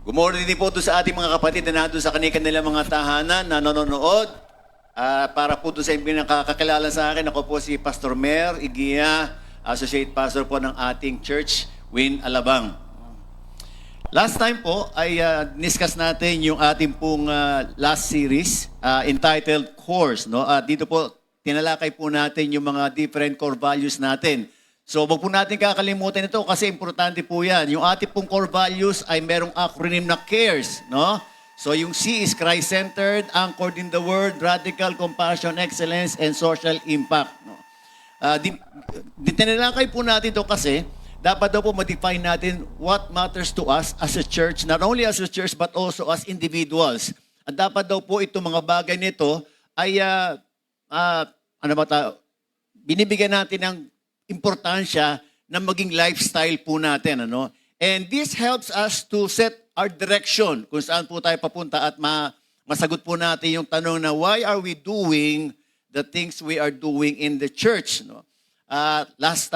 Good morning din po doon sa ating mga kapatid na nandun sa kanilang mga tahanan na nanonood. Para po doon sa inyong nakakakilala sa akin, ako po si Pastor Mer Igia, Associate Pastor po ng ating church, Win Alabang. Last time po ay discuss natin yung ating pong last series entitled Course. No? Dito po, tinalakay po natin yung mga different core values natin. So, wag po natin kakalimutan ito kasi importante po yan. Yung ating pong core values ay merong acronym na CARES, no? So, yung C is Christ-centered, anchored in the Word, radical, compassion, excellence, and social impact. No? Tinalakay po natin ito kasi dapat daw po ma-define natin what matters to us as a church, not only as a church but also as individuals. At dapat daw po itong mga bagay nito ay binibigyan natin ng importansya na maging lifestyle po natin. Ano? And this helps us to set our direction kung saan po tayo papunta at masagot po natin yung tanong na why are we doing the things we are doing in the church? No? Last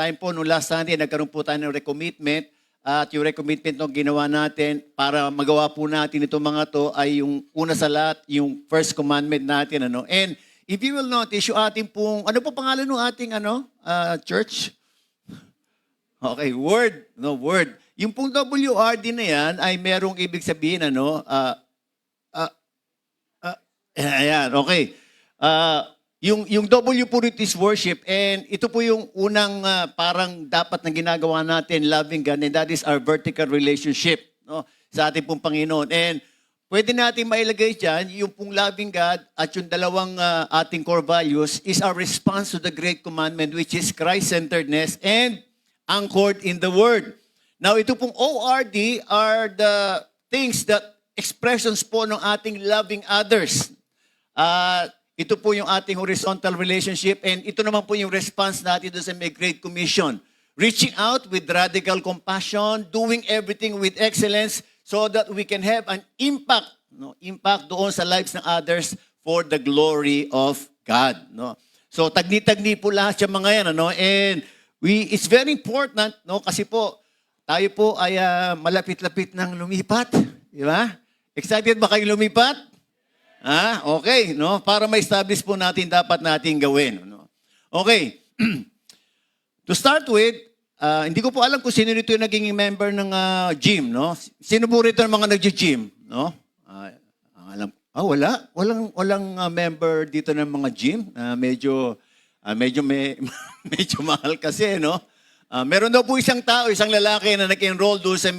Sunday, nagkaroon po tayo ng recommitment at yung recommitment na ginawa natin para magawa po natin itong mga to ay yung una sa lahat, yung first commandment natin. Ano? And if you will notice, yung ating pong, ano po pangalan ng ating church? Okay, Word. No, Word. Yung pong WRD na yan ay merong ibig sabihin, ayan, okay. Yung W po rito is worship and ito po yung unang parang dapat na ginagawa natin, loving God, and that is our vertical relationship no, sa ating pong Panginoon. And pwede natin mailagay dyan, yung pong loving God at yung dalawang ating core values is our response to the great commandment which is Christ-centeredness and anchored in the Word. Now, ito pong ORD are the things that expressions po ng ating loving others. Ito po yung ating horizontal relationship and ito naman po yung response natin doon sa may Great Commission. Reaching out with radical compassion, doing everything with excellence, so that we can have an impact, no? Impact doon sa lives ng others for the glory of God. No? So tagni-tagni po lahat yung mga yan. Ano? And it's very important no? Kasi po, tayo po ay malapit-lapit ng lumipat. Di ba? Excited ba kayong lumipat? Okay. No? Para ma-establish po natin dapat natin gawin. No? Okay. To start with, hindi ko po alam kung sino rito yung naging member ng gym, no? Sino po rito ng mga nag-gym, no? Wala. Walang member dito ng mga gym. Medyo mahal kasi, no? Meron daw po isang tao, isang lalaki na nag-enroll doon sa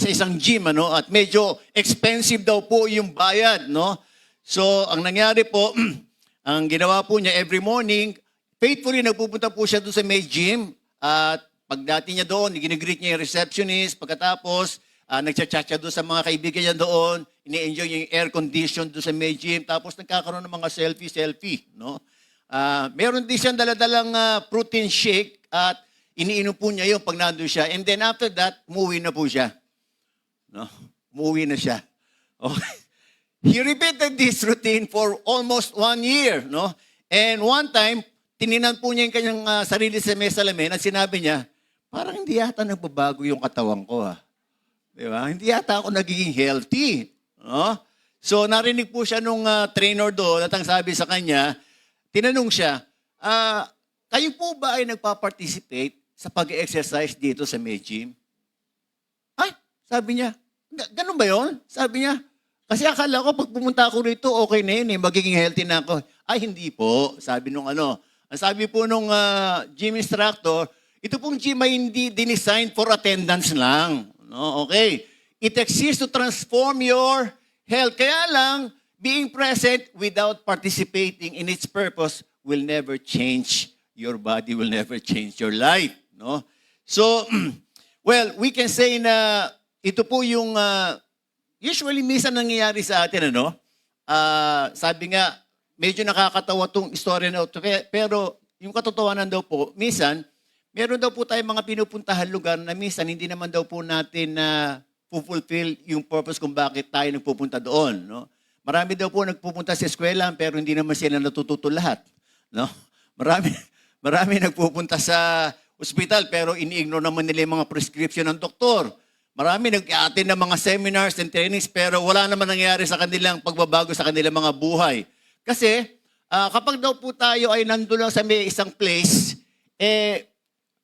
isang gym, ano? At medyo expensive daw po yung bayad, no? So, ang nangyari po, ang ginawa po niya every morning, faithfully nagpupunta po siya doon sa may gym at pagdati niya doon, ginigreet niya yung receptionist. Pagkatapos, nagchat-chat siya doon sa mga kaibigan niya doon. Ini-enjoy niya yung air condition doon sa may gym. Tapos nagkakaroon ng mga selfie. No? Meron din siyang daladalang protein shake at iniinom po niya yung pag nandun siya. And then after that, umuwi na po siya. No? Umuwi na siya. Okay. He repeated this routine for almost 1 year. No? And one time, tininan po niya yung kanyang sarili sa may salamin at sinabi niya, parang hindi yata nagbabago yung katawan ko. Di ba? Hindi yata ako nagiging healthy. No? So narinig po siya nung trainer doon at ang sabi sa kanya, tinanong siya, kayo po ba ay nagpa-participate sa pag-exercise dito sa may gym? Ay, sabi niya, ganun ba yun? Sabi niya, kasi akala ko pag pumunta ako rito, okay na yun magiging healthy na ako. Ay, hindi po. Sabi nung Ang sabi po nung gym instructor, ito pong gym ay hindi dinisign for attendance lang. No? Okay. It exists to transform your health. Kaya lang, being present without participating in its purpose will never change your body, will never change your life. No? So, well, we can say na ito po yung usually minsan nangyayari sa atin, sabi nga, medyo nakakatawa tong istorya na ito. Pero yung katotohanan daw po, minsan, meron daw po tayong mga pinupuntahan lugar na minsan hindi naman daw po natin na fulfill yung purpose kung bakit tayo nagpupunta doon. No? Marami daw po nagpupunta sa eskwela pero hindi naman sila natututo lahat. No? Marami nagpupunta sa ospital pero ini-ignore naman nila yung mga prescription ng doktor. Marami nag-attend ng mga seminars and trainings pero wala naman nangyari sa kanilang pagbabago sa kanilang mga buhay. Kasi kapag daw po tayo ay nandun lang sa may isang place,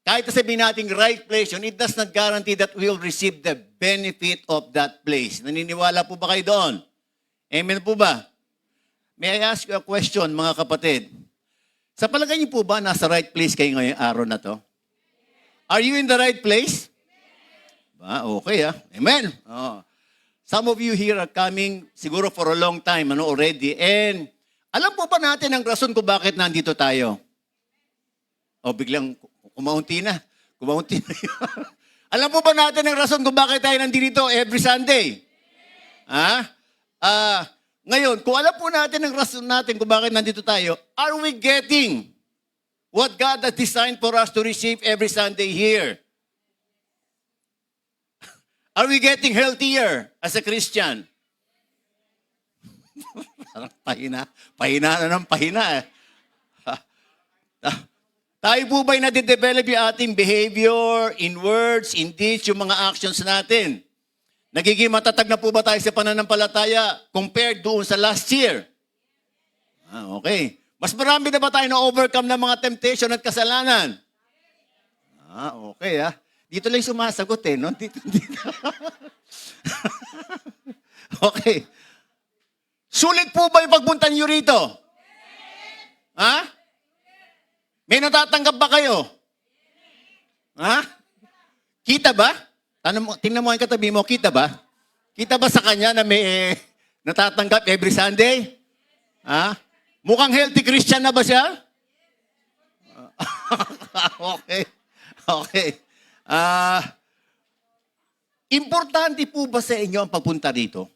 kahit sabihin natin right place yun, it does not guarantee that we will receive the benefit of that place. Naniniwala po ba kayo doon? Amen po ba? May I ask you a question, mga kapatid? Sa palagay niyo po ba nasa right place kayo ngayong araw na to? Are you in the right place? Okay Amen. Some of you here are coming siguro for a long time already. And alam po ba natin ang rason kung bakit nandito tayo? Biglang kumaunti na. Alam po ba natin ang rason kung bakit tayo nandito every Sunday? Ngayon, kung alam po natin ang rason natin kung bakit nandito tayo, are we getting what God has designed for us to receive every Sunday here? Are we getting healthier as a Christian? Parang pahina na ng pahina. Tayo po ba'y nade-develop yung ating behavior, in words, in deeds, yung mga actions natin? Nagiging matatag na po ba tayo sa pananampalataya compared doon sa last year? Okay. Mas marami na ba tayo na-overcome ng mga temptation at kasalanan? Okay Dito lang sumasagot no? Dito. Okay. Sulit po ba yung pagpunta niyo rito? May natatanggap ba kayo? Kita ba? Tingnan mo ang katabi mo, kita ba? Kita ba sa kanya na may natatanggap every Sunday? Mukhang healthy Christian na ba siya? Okay. Importante po ba sa inyo ang pagpunta dito?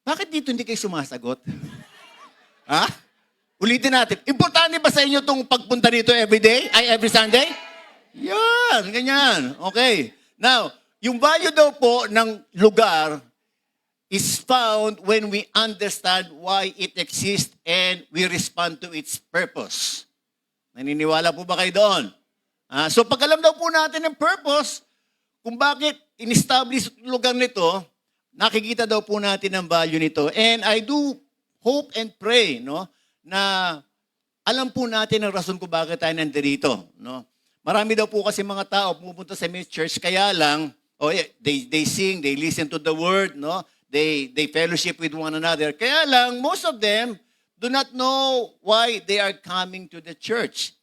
Bakit dito hindi kayo sumasagot? Ulitin natin. Importante ba sa inyo itong pagpunta dito every day? Every Sunday? Yan, ganyan. Okay. Now, yung value daw po ng lugar is found when we understand why it exists and we respond to its purpose. Naniniwala po ba kayo doon? So pag alam daw po natin ang purpose, kung bakit in-establish lugar nito, nakikita daw po natin ang value nito. And I do hope and pray na alam po natin ang rason kung bakit tayo nandito. Marami daw po kasi mga tao pupunta sa church, kaya lang, they sing, they listen to the word, they fellowship with one another. Kaya lang, most of them do not know why they are coming to the church.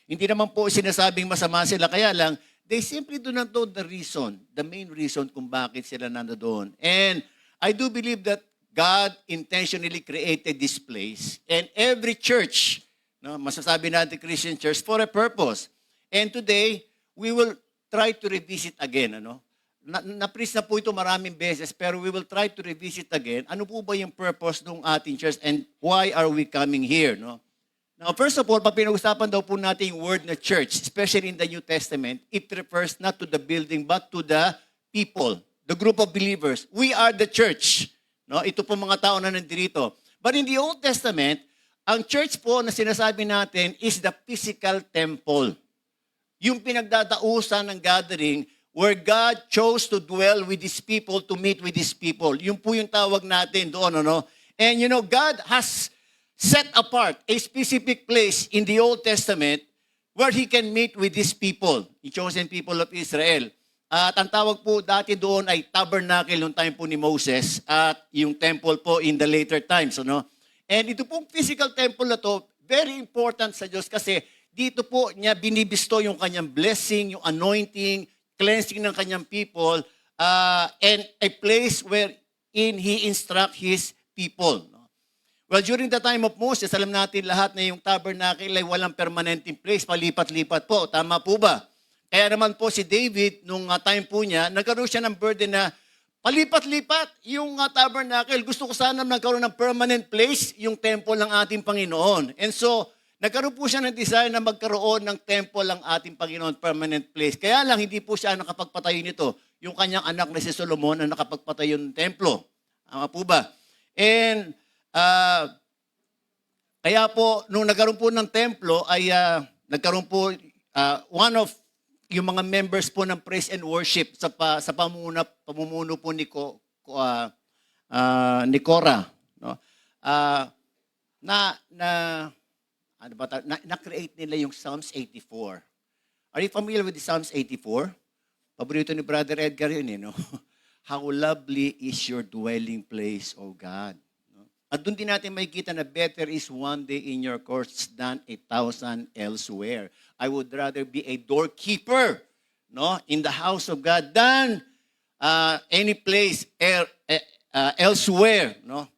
Hindi naman po sinasabing masama sila, kaya lang, they simply do not know the reason, the main reason kung bakit sila nandoon. And I do believe that God intentionally created this place and every church, masasabi natin Christian church, for a purpose. And today, we will try to revisit again. Na-preach na po ito maraming beses, pero we will try to revisit again. Ano po ba yung purpose ng ating church and why are we coming here? Now, first of all, pag pinag-usapan daw po natin yung word na church, especially in the New Testament, it refers not to the building but to the people, the group of believers. We are the church. Ito po mga tao na nandito. But in the Old Testament, ang church po na sinasabi natin is the physical temple. Yung pinagdadausan ng gathering where God chose to dwell with His people, to meet with His people. Yun po yung tawag natin doon. And God has set apart a specific place in the Old Testament where He can meet with His people, the chosen people of Israel. At ang tawag po dati doon ay tabernacle noong time po ni Moses at yung temple po in the later times. And ito pong physical temple na to, very important sa Diyos kasi dito po niya binibisto yung kanyang blessing, yung anointing, cleansing ng kanyang people, and a place wherein He instruct His people. Well, during the time of Moses, alam natin lahat na yung tabernacle ay walang permanenteng place, palipat-lipat po. Tama po ba? Kaya naman po si David, nung time po niya, nagkaroon siya ng burden na palipat-lipat yung tabernacle. Gusto ko sana nagkaroon ng permanent place, yung temple ng ating Panginoon. And so, nagkaroon po siya ng desire na magkaroon ng temple ng ating Panginoon, permanent place. Kaya lang, hindi po siya nakapagpatayo nito. Yung kanyang anak na si Solomon na nakapagpatayo ng templo. Tama po ba? And, kaya po, nung nagkaroon po ng templo, ay nagkaroon po, one of yung mga members po ng praise and worship sa pamumuno po ni Cora, no? Ah, na ano ba na-create nila yung Psalms 84. Are you familiar with the Psalms 84? Paborito ni Brother Edgar yun, no? How lovely is your dwelling place, O God. No? At doon din natin makikita na better is one day in your courts than 1,000 elsewhere. I would rather be a doorkeeper, no, in the house of God than any place elsewhere, no.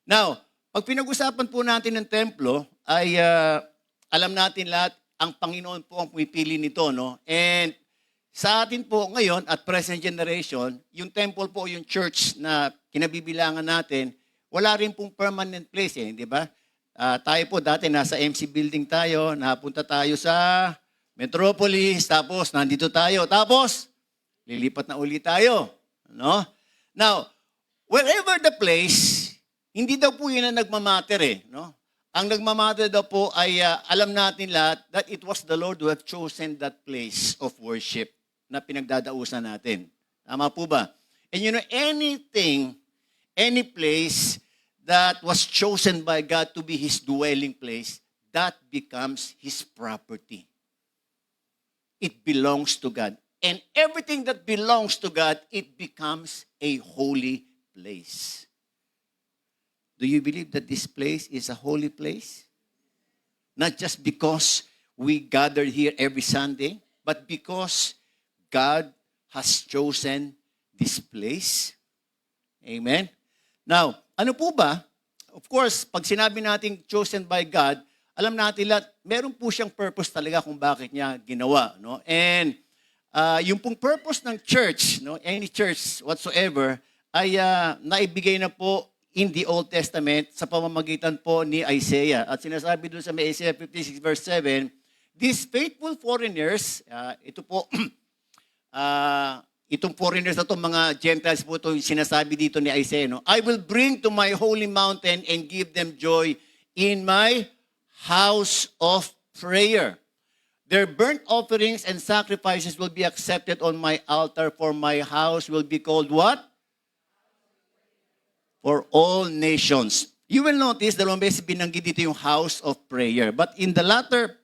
Now, pag pinag-usapan po natin ng templo, ay alam natin lahat ang Panginoon po ang pumipili nito, no. And sa atin po ngayon at present generation, yung temple po, yung church na kinabibilangan natin, wala rin pong permanent place, di ba? Tayo po dati nasa MC building tayo, napunta tayo sa Metropolis, tapos nandito tayo, tapos lilipat na uli tayo, no? Now, wherever the place, hindi daw po yun ang nagmamatter, no? Ang nagmamatter daw po ay alam natin lahat that it was the Lord who have chosen that place of worship na pinagdadausan natin. Tama po ba? And you know, any place that was chosen by God to be His dwelling place, that becomes His property. It belongs to God. And everything that belongs to God, it becomes a holy place. Do you believe that this place is a holy place? Not just because we gather here every Sunday, but because God has chosen this place. Amen? Now, ano po ba? Of course, pag sinabi natin chosen by God, alam natin lahat, meron po siyang purpose talaga kung bakit niya ginawa. No? And yung pong purpose ng church, no, any church whatsoever, ay naibigay na po in the Old Testament sa pamamagitan po ni Isaiah. At sinasabi doon sa Isaiah 56 verse 7, these faithful foreigners, ito po, itong foreigners na to, mga Gentiles po ito, sinasabi dito ni Isaiah, no? I will bring to my holy mountain and give them joy in my house of prayer. Their burnt offerings and sacrifices will be accepted on my altar, for my house will be called what? For all nations. You will notice, dalawang beses binanggit dito yung house of prayer. But in the latter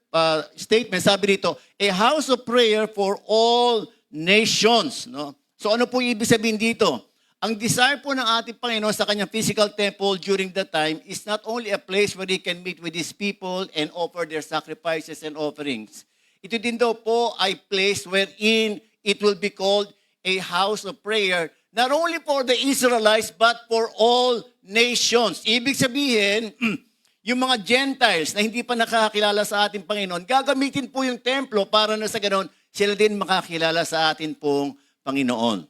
statement, sabi dito, a house of prayer for all nations. No? So ano po yung ibig sabihin dito? Ang desire po ng ating Panginoon sa kanyang physical temple during that time is not only a place where He can meet with His people and offer their sacrifices and offerings. Ito din daw po ay place wherein it will be called a house of prayer, not only for the Israelites, but for all nations. Ibig sabihin, yung mga Gentiles na hindi pa nakakilala sa ating Panginoon, gagamitin po yung templo para na sa ganon, sila din makakilala sa atin pong Panginoon.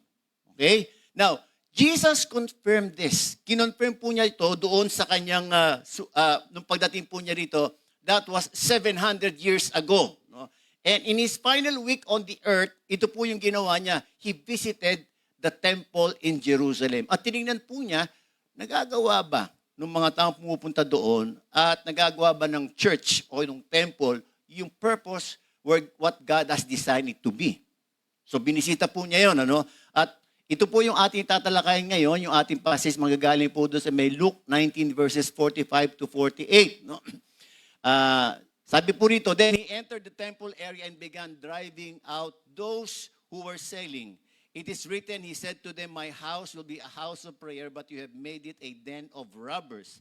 Okay? Now, Jesus confirmed this. Kinonfirm po niya ito doon sa kanyang, nung pagdating po niya rito, that was 700 years ago. No? And in His final week on the earth, ito po yung ginawa niya. He visited the temple in Jerusalem. At tinignan po niya, nagagawa ba ng mga taong pumupunta doon at nagagawa ba ng church o ng temple yung purpose where what God has designed it to be. So binisita po niya yun. Ano? At ito po yung ating tatalakayin ngayon, yung ating passage magagaling po doon sa may Luke 19 verses 45 to 48. No? Sabi po rito, then He entered the temple area and began driving out those who were selling. It is written, He said to them, my house will be a house of prayer, but you have made it a den of robbers.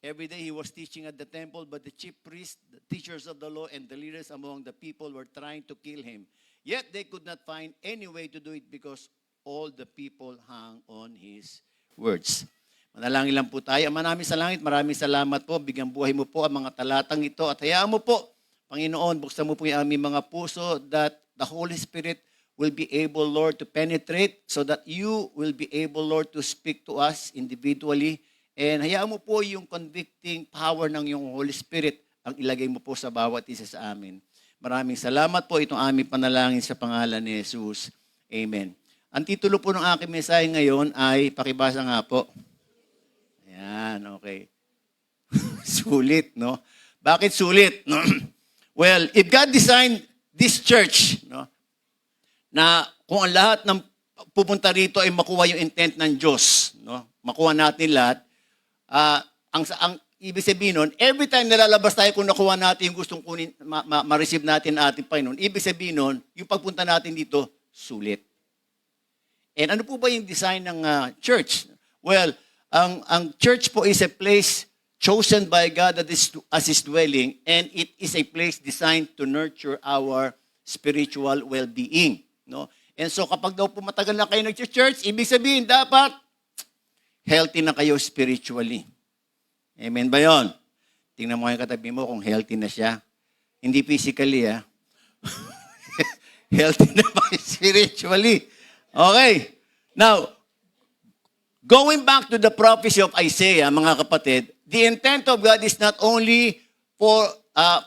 Every day He was teaching at the temple, but the chief priests, the teachers of the law, and the leaders among the people were trying to kill Him. Yet they could not find any way to do it because all the people hung on His words. Manalangin lang po tayo. Ama namin sa langit, maraming salamat po. Bigyan buhay mo po ang mga talatang ito. At hayaan mo po, Panginoon, buksan mo po yung aming mga puso that the Holy Spirit will be able, Lord, to penetrate so that you will be able, Lord, to speak to us individually. And hayaan mo po yung convicting power ng iyong Holy Spirit ang ilagay mo po sa bawat isa sa amin. Maraming salamat po. Itong aming panalangin sa pangalan ni Jesus. Amen. Ang titulo po ng aking mensahe ngayon ay, pakibasa nga po. Ayan, okay. Sulit, no? Bakit sulit? No? Well, if God designed this church, no? na kung ang lahat ng pupunta rito ay makuha yung intent ng Diyos, no? Makuha natin lahat. Ang ibig sabihin nun, every time nalalabas tayo kung nakuha natin yung gustong kunin, ma-receive natin ang ating Panginoon, ibig sabihin nun, yung pagpunta natin dito, sulit. And ano po ba yung design ng church? Well, ang church po is a place chosen by God that is as His dwelling, and it is a place designed to nurture our spiritual well-being. No? And so kapag daw po matagal na kayo nag-church, ibig sabihin dapat healthy na kayo spiritually. Amen ba yun? Tingnan mo yung katabi mo kung healthy na siya. Hindi physically, healthy na ba spiritually? Okay. Now, going back to the prophecy of Isaiah, mga kapatid, the intent of God is not only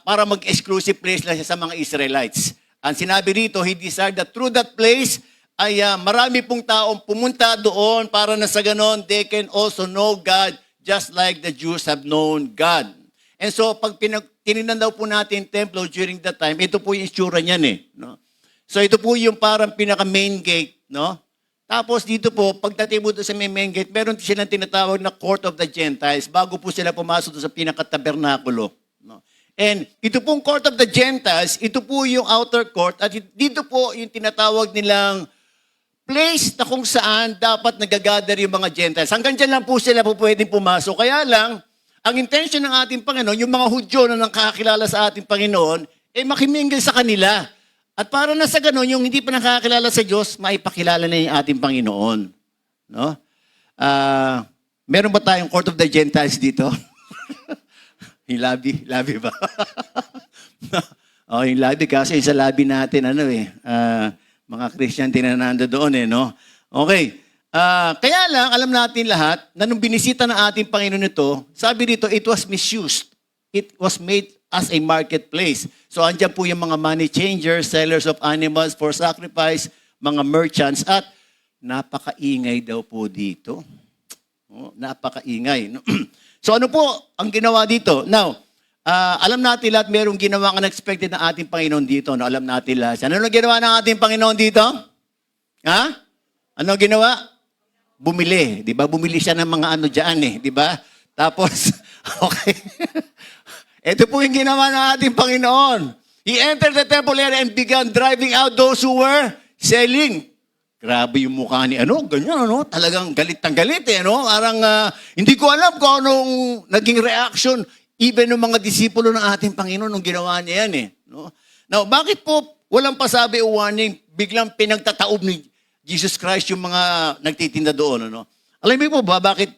para mag-exclusive place lang siya sa mga Israelites. Ang sinabi rito, He desired that through that place ay marami pong taong pumunta doon para na sa ganon, they can also know God just like the Jews have known God. And so, pag tinignan daw po natin templo during that time, ito po yung itsura niyan no? So, ito po yung parang pinaka-main gate, no? Tapos dito po, pagdating mo doon sa main gate, meron silang tinatawag na Court of the Gentiles bago po sila pumasok doon sa pinaka-tabernakulo. No? And ito pong Court of the Gentiles, ito po yung outer court at dito po yung tinatawag nilang place na kung saan dapat nagagather yung mga Gentiles. Hanggang dyan lang po sila po pwedeng pumasok. Kaya lang, ang intention ng ating Panginoon, yung mga Hudyo na nakakilala sa ating Panginoon, makimingil sa kanila. At para na sa ganon, yung hindi pa nakakilala sa Diyos, maipakilala na yung ating Panginoon. No? Meron ba tayong Court of the Gentiles dito? Yung labi ba? Yung labi kasi sa labi natin, mga Christian tinananda doon no? Okay. Kaya lang, alam natin lahat, na nung binisita ng ating Panginoon ito, sabi dito, it was misused. It was made as a marketplace. So, andyan po yung mga money changers, sellers of animals for sacrifice, mga merchants, at napakaingay daw po dito. Napakaingay. So, ano po ang ginawa dito? Now, alam natin lahat, merong ginawa ang unexpected ng ating Panginoon dito. No? Alam natin lahat. Ano ginawa ng ating Panginoon dito? Ano ginawa? Bumili. Di ba? Bumili siya ng mga dyan di ba? Tapos, okay. Ito po yung ginawa ng ating Panginoon. He entered the temple area and began driving out those who were selling. Grabe yung mukha ni ganyan, Talagang galit ng galit, Parang, hindi ko alam kung anong naging reaction even ng mga disipulo ng ating Panginoon nung ginawa niya yan, no? Now, bakit po walang pasabi o warning, biglang pinagtataob ni Jesus Christ yung mga nagtitinda doon, Alam mo po ba bakit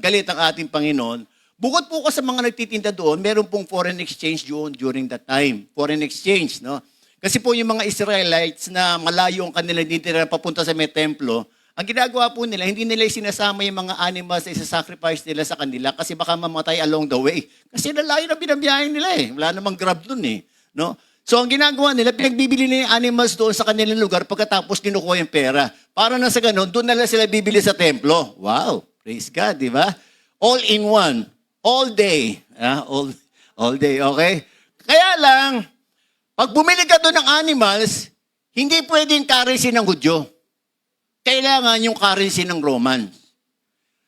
galit ang ating Panginoon? Bukod po ko sa mga nagtitinda doon, meron pong foreign exchange doon during that time. Foreign exchange, no? Kasi po yung mga Israelites na malayo ang kanila dito na papunta sa may templo, ang ginagawa po nila, hindi nila sinasama yung mga animals na isa-sacrifice nila sa kanila kasi baka mamatay along the way. Kasi nalayo na binabiyahin nila Wala namang grab dun no? So ang ginagawa nila, pinagbibili nila yung animals doon sa kanilang lugar pagkatapos kinukuha yung pera. Para na sa ganun, doon na lang sila bibili sa templo. Wow, praise God, di ba? All in one. All day. All day, okay? Kaya lang, pag bumili ka doon ng animals, hindi pwedeng currency ng Hudyo. Kailangan yung currency ng Roman.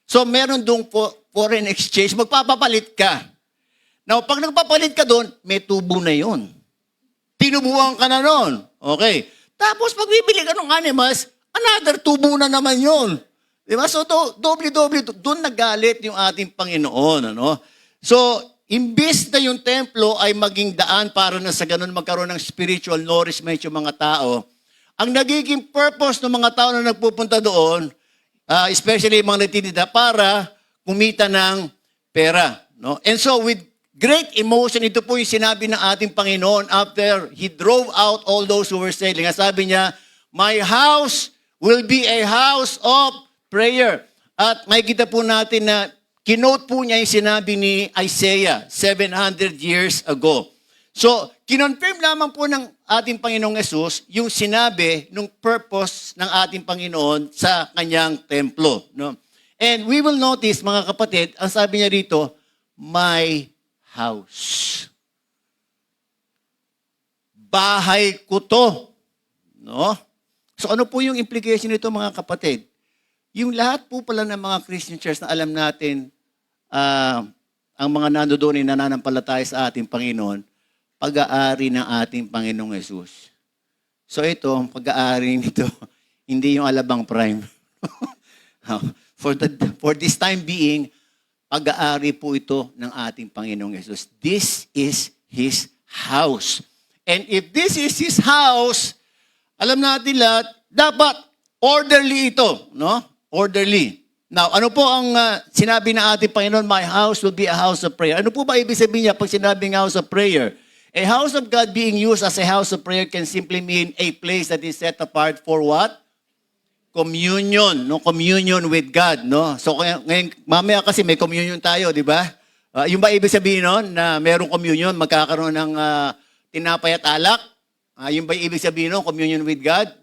So, meron doon foreign exchange, magpapapalit ka. Now, pag nagpapalit ka doon, may tubo na yon. Tinubuan ka na noon. Okay. Tapos, pag bibili ka ng animals, another tubo na naman yon. Diba? So, doble-doble, doon nagalit yung ating Panginoon. So, imbis na yung templo ay maging daan para na sa ganun magkaroon ng spiritual nourishment yung mga tao, ang nagiging purpose ng mga tao na nagpupunta doon, especially yung mga nagtitinda, para kumita ng pera. No? And so, with great emotion, ito po yung sinabi ng ating Panginoon after He drove out all those who were selling. Sabi niya, my house will be a house of prayer. At makikita po natin na kinote po niya yung sinabi ni Isaiah 700 years ago. So, kinonfirm lamang po ng ating Panginoong Yesus yung sinabi ng purpose ng ating Panginoon sa kanyang templo. No? And we will notice, mga kapatid, ang sabi niya rito, my house. Bahay ko to. No? So ano po yung implication nito mga kapatid? Yung lahat po pala ng mga Christian church na alam natin, ang mga nandoon ay nananampalataya sa ating Panginoon, pag-aari ng ating Panginoong Yesus. So ito, ang pag-aari nito, hindi yung Alabang Prime. For this time being, pag-aari po ito ng ating Panginoong Yesus. This is His house. And if this is His house, alam natin lahat, dapat orderly ito, no? Orderly. Now, ano po ang sinabi ng ating Panginoon, my house will be a house of prayer. Ano po ba ibig sabihin niya pag sinabing house of prayer? A house of God being used as a house of prayer can simply mean a place that is set apart for what? Communion, no? Communion with God, no? So ngayon, mamaya kasi may communion tayo, di ba? Yung ba ibig sabihin nun na merong communion, magkakaroon ng tinapay at alak? Yung ba ibig sabihin nun, communion with God?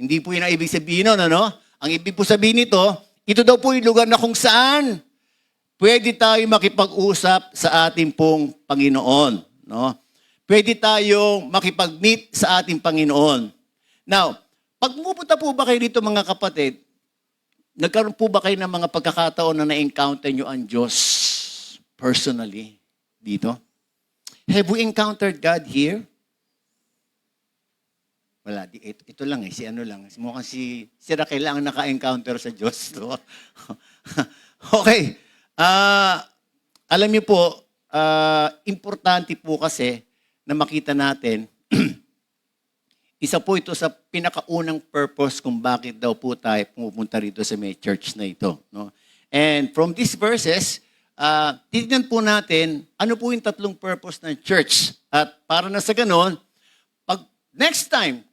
Hindi po yun ang ibig sabihin nun, ano? Ang ibig po sabihin nito, ito daw po yung lugar na kung saan pwede tayo makipag-usap sa ating pong Panginoon, no? Pwede tayong makipag-meet sa ating Panginoon. Now, pag pupunta po ba kayo dito mga kapatid, nagkaroon po ba kayo ng mga pagkakataon na na-encounter nyo ang Diyos personally dito? Have we encountered God here? Wala, ito lang si ano lang. Mukhang si Raquel ang naka-encounter sa Diyos. No? Okay. Alam niyo po, importante po kasi na makita natin, isa po ito sa pinakaunang purpose kung bakit daw po tayo pumupunta rito sa may church na ito. No? And from these verses, titignan po natin ano po yung tatlong purpose ng church. At para na sa ganon, pag next time,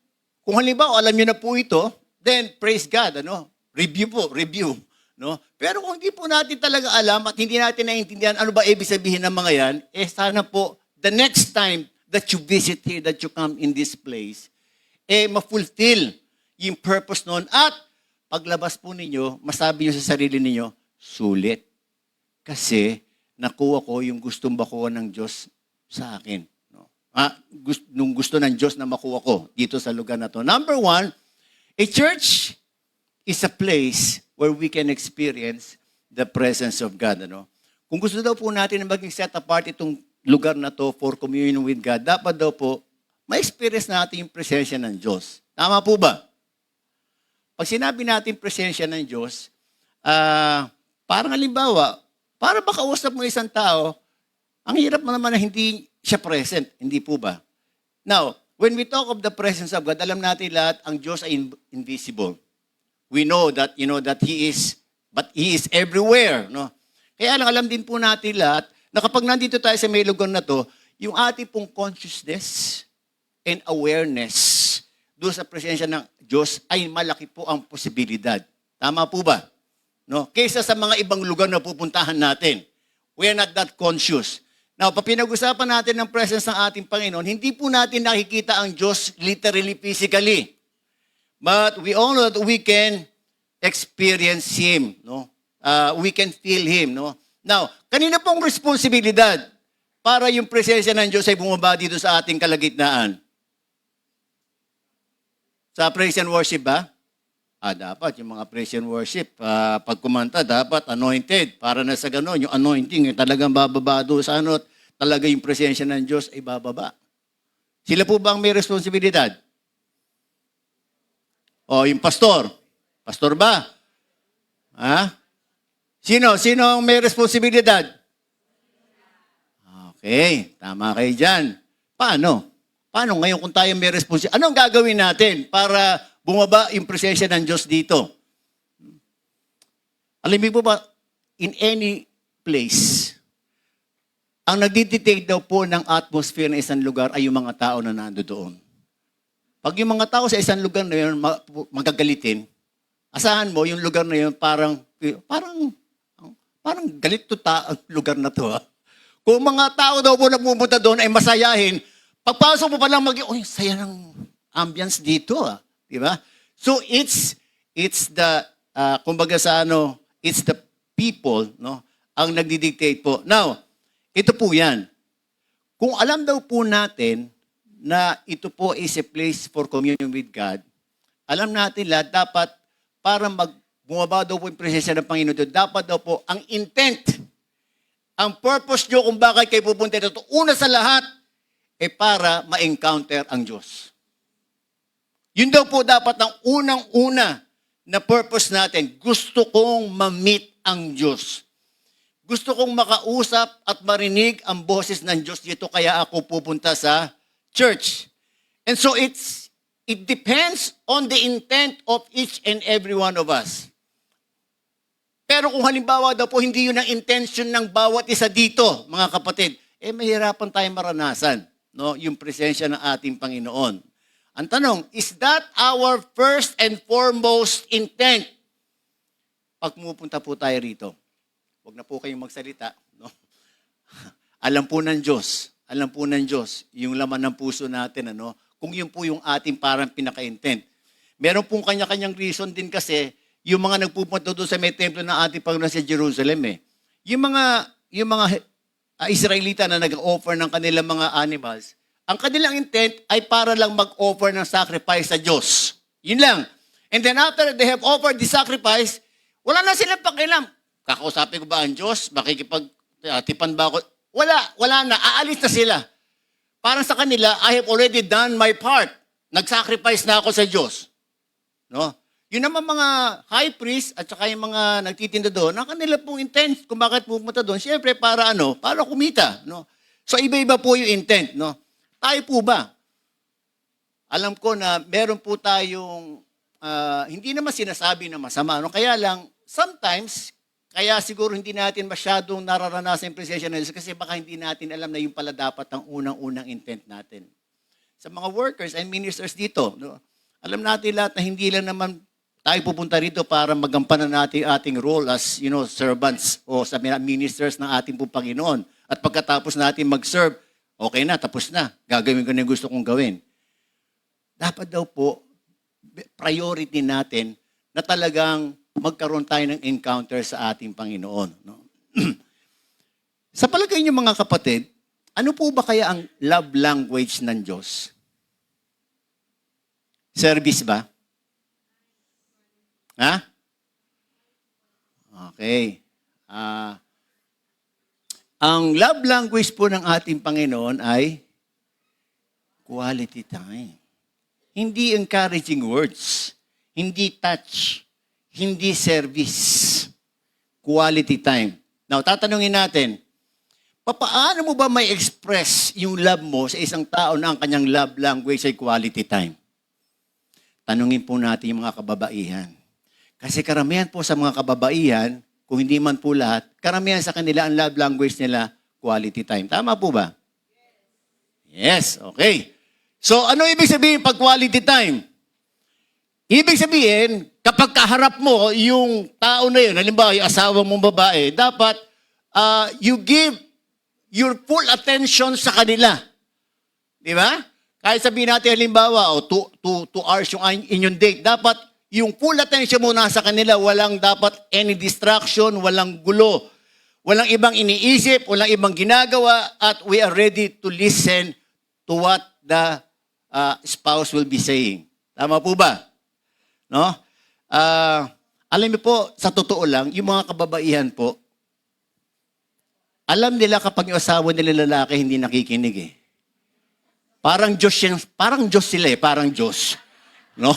kung halimbawa alam niyo na po ito, then praise God, ano? Review, no? Pero kung hindi po natin talaga alam at hindi natin naiintindihan ano ba ibig sabihin ng mga yan, sana po the next time that you visit here, that you come in this place, ma-fulfill yung purpose noon at paglabas po ninyo, masabi niyo sa sarili ninyo, sulit. Kasi nakuha ko yung gustong bakuha ng Diyos sa akin. Nung gusto ng Diyos na makuha ko dito sa lugar na to. Number one, a church is a place where we can experience the presence of God. Ano? Kung gusto daw po natin na maging set apart itong lugar na to for communion with God, dapat daw po ma-experience natin yung presensya ng Diyos. Tama po ba? Pag sinabi natin presensya ng Diyos, parang halimbawa, para makausap mo isang tao, ang hirap mo naman na hindi siya present. Hindi po ba? Now, when we talk of the presence of God, alam natin lahat, ang Diyos ay invisible. We know that, that He is, but He is everywhere. No? Kaya alam din po natin lahat, na kapag nandito tayo sa may lugar na to, yung ating pong consciousness and awareness doon sa presensya ng Diyos ay malaki po ang posibilidad. Tama po ba? No? Kaysa sa mga ibang lugar na pupuntahan natin. We are not that conscious. Now, pag pinag-usapan natin ng presence ng ating Panginoon, hindi po natin nakikita ang Diyos literally, physically. But we all know that we can experience Him. No? We can feel Him. No? Now, kanina pong responsibilidad para yung presensya ng Diyos ay bumaba dito sa ating kalagitnaan? Sa praise and worship ba? Dapat yung mga praise and worship, pag kumanta, dapat anointed. Para na sa gano'n, yung anointing, talagang bababa doon sa ano, talaga yung presensya ng Diyos ay bababa. Sila po ba ang may responsibilidad? O, yung pastor. Pastor ba? Sino ang may responsibilidad? Okay, tama kayo dyan. Paano ngayon kung tayo may responsibilidad? Anong gagawin natin para bumaba yung presensya ng Diyos dito? Alam mo po ba, in any place, ang nagdidictate daw po ng atmosphere ng isang lugar ay yung mga tao na nandoon. Pag yung mga tao sa isang lugar na yun magagalitin, asahan mo yung lugar na yun parang galit to lugar na to. Kung mga tao daw po na pumunta doon ay masayahin, pagpasok mo pa lang saya ng ambience dito. Di ba? So it's the kumbaga sa it's the people, no, ang nagdi-dictate po. Now, ito po 'yan. Kung alam daw po natin na ito po is a place for communion with God, alam natin lahat, dapat para bumaba daw po yung presensya ng Panginoon doon, dapat daw po ang intent, ang purpose nyo kung bakit kayo pupunta dito, una sa lahat, para ma-encounter ang Diyos. Yun daw po dapat ang unang-una na purpose natin. Gusto kong ma-meet ang Diyos. Gusto kong makausap at marinig ang boses ng Diyos dito, kaya ako pupunta sa church. And so it depends on the intent of each and every one of us. Pero kung halimbawa daw po, hindi yun ang intention ng bawat isa dito, mga kapatid, mahirapan tayong maranasan, no? Yung presensya ng ating Panginoon. Ang tanong, is that our first and foremost intent? Pag pumupunta po tayo rito, huwag na po kayong magsalita, no? Alam po ng Diyos yung laman ng puso natin, ano? Kung yun po yung ating parang pinaka-intent. Meron pong kanya-kanyang reason din kasi yung mga nagpupunta doon sa may templo ng ating Panginoon sa Jerusalem. Yung mga Israelita na nag-offer ng kanilang mga animals, ang kanilang intent ay para lang mag-offer ng sacrifice sa Diyos. Yun lang. And then after they have offered the sacrifice, wala na silang pakialam. Kakausapin ko ba ang Diyos? Makikipag-tipan ba ako? Wala na. Aalis na sila. Parang sa kanila, I have already done my part. Nag-sacrifice na ako sa Diyos. No? Yun naman mga high priest at saka yung mga nagtitinda doon, ang kanila pong intent kung bakit pumunta doon, siyempre para para kumita. No? So iba-iba po yung intent. No? Tayo po ba? Alam ko na meron po tayong, hindi naman sinasabi na masama. No? Kaya lang, sometimes, kaya siguro hindi natin masyadong nararanasan yung presensya ng Diyos kasi baka hindi natin alam na yung pala dapat ang unang-unang intent natin. Sa mga workers and ministers dito, no? Alam natin lahat na hindi lang naman tayo pupunta rito para magampanan natin ating role as servants o sa ministers ng ating pong Panginoon. At pagkatapos natin mag-serve, okay na, tapos na. Gagawin ko na yung gusto kong gawin. Dapat daw po, priority natin na talagang magkaroon tayo ng encounter sa ating Panginoon. No? Sa palagay niyo mga kapatid, ano po ba kaya ang love language ng Diyos? Service ba? Ha? Okay. Ang love language po ng ating Panginoon ay quality time. Hindi encouraging words. Hindi touch. Hindi service. Quality time. Now, tatanungin natin, paano mo ba may express yung love mo sa isang tao na ang kanyang love language ay quality time? Tanungin po natin yung mga kababaihan. Kasi karamihan po sa mga kababaihan, kung hindi man po lahat, karamihan sa kanila ang love language nila, quality time. Tama po ba? Yes, okay. So, ano ibig sabihin pag quality time? Ibig sabihin, kapag kaharap mo yung tao na yun, halimbawa yung asawa mong babae, dapat you give your full attention sa kanila. Di ba? Kahit sabihin natin halimbawa, 2 hours yung inyong date, dapat yung full attention mo nasa kanila, walang dapat any distraction, walang gulo, walang ibang iniisip, walang ibang ginagawa, at we are ready to listen to what the spouse will be saying. Tama po ba? No? Alam niyo po, sa totoo lang, yung mga kababaihan po, alam nila kapag yung asawa nila lalaki hindi nakikinig eh. Parang Diyos sila eh, parang Diyos. No?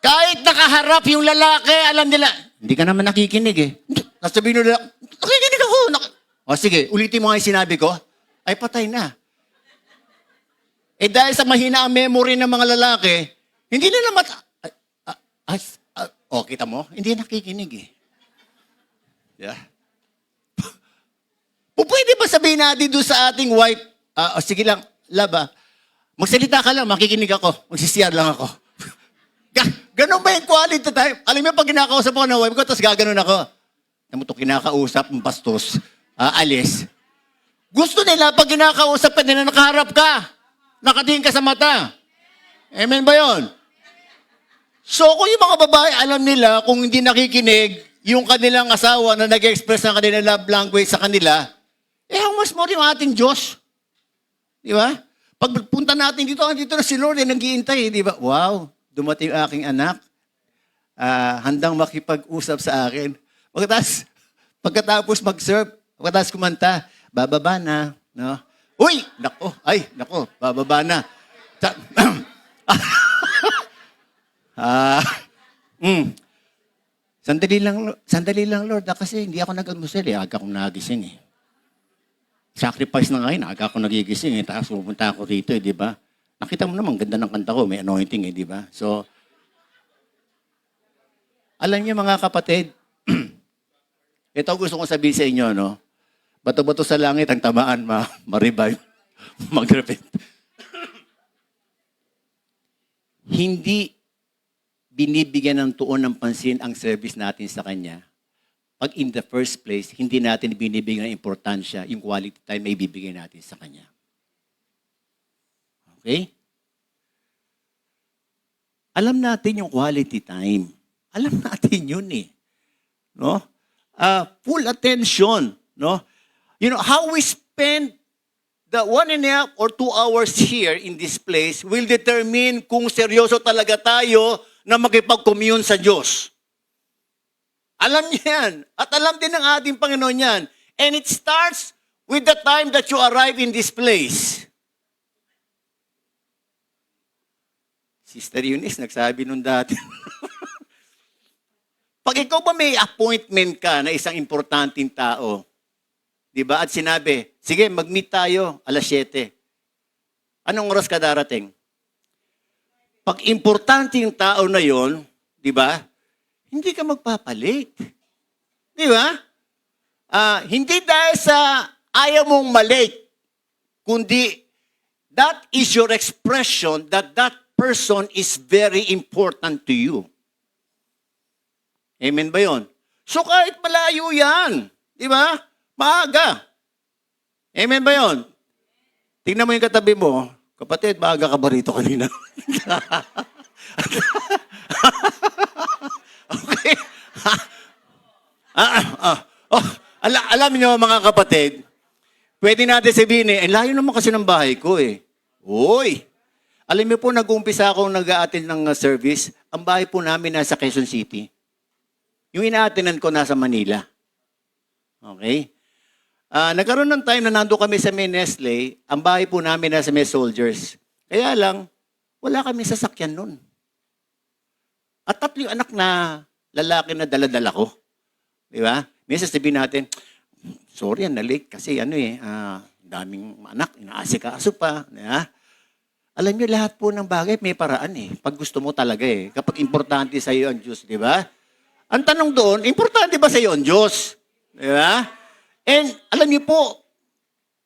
Kahit nakaharap yung lalaki, alam nila, hindi ka naman nakikinig eh. Nasabihin nila, nakikinig ako. O sige, ulitin mo nga yung sinabi ko, ay patay na. Dahil sa mahina ang memory ng mga lalaki, hindi nila kita mo? Hindi nakikinig eh. Yeah. Pwede ba sabihin natin doon sa ating wife, sige lang, laba, magsalita ka lang, makikinig ako, magsisiyar lang ako. Ganon ba yung quality time? Alam mo, pag kinakausap ko ng wife ko, tapos gaganon ako. Naman ito kinakausap, ng bastos, alis. Gusto nila, pag kinakausap ka nila, nakaharap ka. Nakatingin ka sa mata. Amen ba yun? So, kung yung mga babae, alam nila, kung hindi nakikinig, yung kanilang asawa na nag-express ng kanilang love language sa kanila, how much more yung ating Diyos? Di ba? Pagpunta natin dito, dito na si Lord, nag-iintay, di ba? Wow, dumating yung aking anak. Handang makipag-usap sa akin. Pagkatapos mag-serve, pagkatapos kumanta, bababa na. No? Uy! Nako, bababa na. Sandali lang, Lord. Kasi hindi ako nag-almusal. Aga akong nagising eh. Sacrifice na ngayon, aga ako nagigising eh. Tapos pupunta ako rito eh, di ba? Nakita mo naman, ganda ng kanta ko. May anointing eh, di ba? So, alam niyo mga kapatid, ito gusto kong sabihin sa inyo, no? Bato-bato sa langit ang tamaan, ma-revive, mag-repent. Hindi binibigyan ng tuon ng pansin ang service natin sa Kanya. Pag in the first place, hindi natin binibigyan ng importansya yung quality time na ibibigay natin sa Kanya. Okay? Alam natin yung quality time. Alam natin yun eh. No? Full attention. No? You know, how we spend the 1.5 or 2 hours here in this place will determine kung seryoso talaga tayo na makipag-commune sa Diyos. Alam niya yan. At alam din ng ating Panginoon yan. And it starts with the time that you arrive in this place. Sister Eunice, nagsabi nung dati. Pag ikaw ba may appointment ka na isang importanteng tao, di ba? At sinabi, sige, mag-meet tayo, 7:00. Anong oras ka darating? Pag importante yung tao na yon, di ba? Hindi ka magpapalit. Di ba? Hindi dahil sa ayaw mong malate, kundi that is your expression that that person is very important to you. Amen ba yon? So kahit malayo yan, di ba? Maaga. Amen ba yon? Tingnan mo yung katabi mo, kapatid, maaga ka ba rito kanina? Okay. Alam niyo mga kapatid, pwede natin sabihin layo naman kasi ng bahay ko eh. Uy! Alam niyo po, nag-uumpisa akong nag-a-attend ng service. Ang bahay po namin nasa Quezon City. Yung ina-attendan ko nasa Manila. Okay? Nagkaroon ng time na nando kami sa may Nestle, ang bahay po namin nasa may Soldiers. Kaya lang, wala kami sasakyan nun. At 3 yung anak na lalaki na dala-dala ko. Di ba? Minsan sabihin natin, sorry, na-late kasi daming anak, inaasikaso pa. Diba? Alam niyo, lahat po ng bagay may paraan eh. Pag gusto mo talaga eh. Kapag importante sa iyo ang Diyos, di ba? Ang tanong doon, importante ba sa iyo ang Diyos? Di ba? And alam niyo po,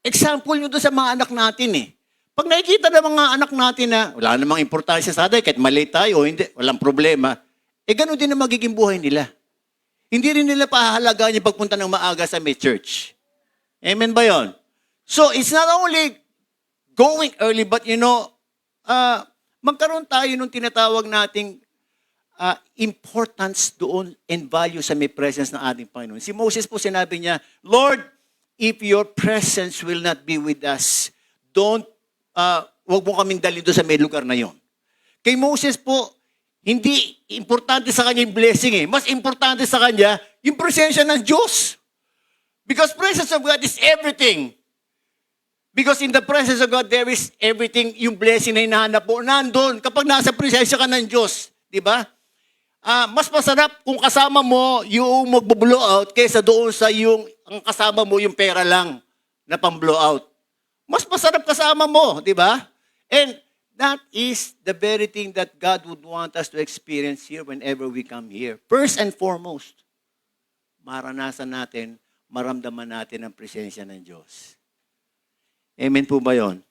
example nyo doon sa mga anak natin eh. Pag nakikita ng mga anak natin na wala namang importansya sa atin, kahit mali tayo, hindi, walang problema, gano'n din ang magiging buhay nila. Hindi rin nila pahahalagaan yung pagpunta ng maaga sa may church. Amen ba yon? So, it's not only going early, but magkaroon tayo nung tinatawag nating importance doon and value sa may presence ng ating Panginoon. Si Moses po sinabi niya, Lord, if your presence will not be with us, wag mo kaming dalhin doon sa may lugar na yon. Kay Moses po, hindi importante sa kanya yung blessing eh. Mas importante sa kanya yung presensya ng Diyos. Because presence of God is everything. Because in the presence of God, there is everything, yung blessing na hinahanap mo, nandun. Kapag nasa presensya ka ng Diyos, di ba? Mas masarap kung kasama mo yung mag-blow out kaysa doon sa ang kasama mo yung pera lang na pang-blow out. Mas masarap kasama mo, di ba? And that is the very thing that God would want us to experience here whenever we come here. First and foremost, maranasan natin, maramdaman natin ang presensya ng Diyos. Amen po ba yun?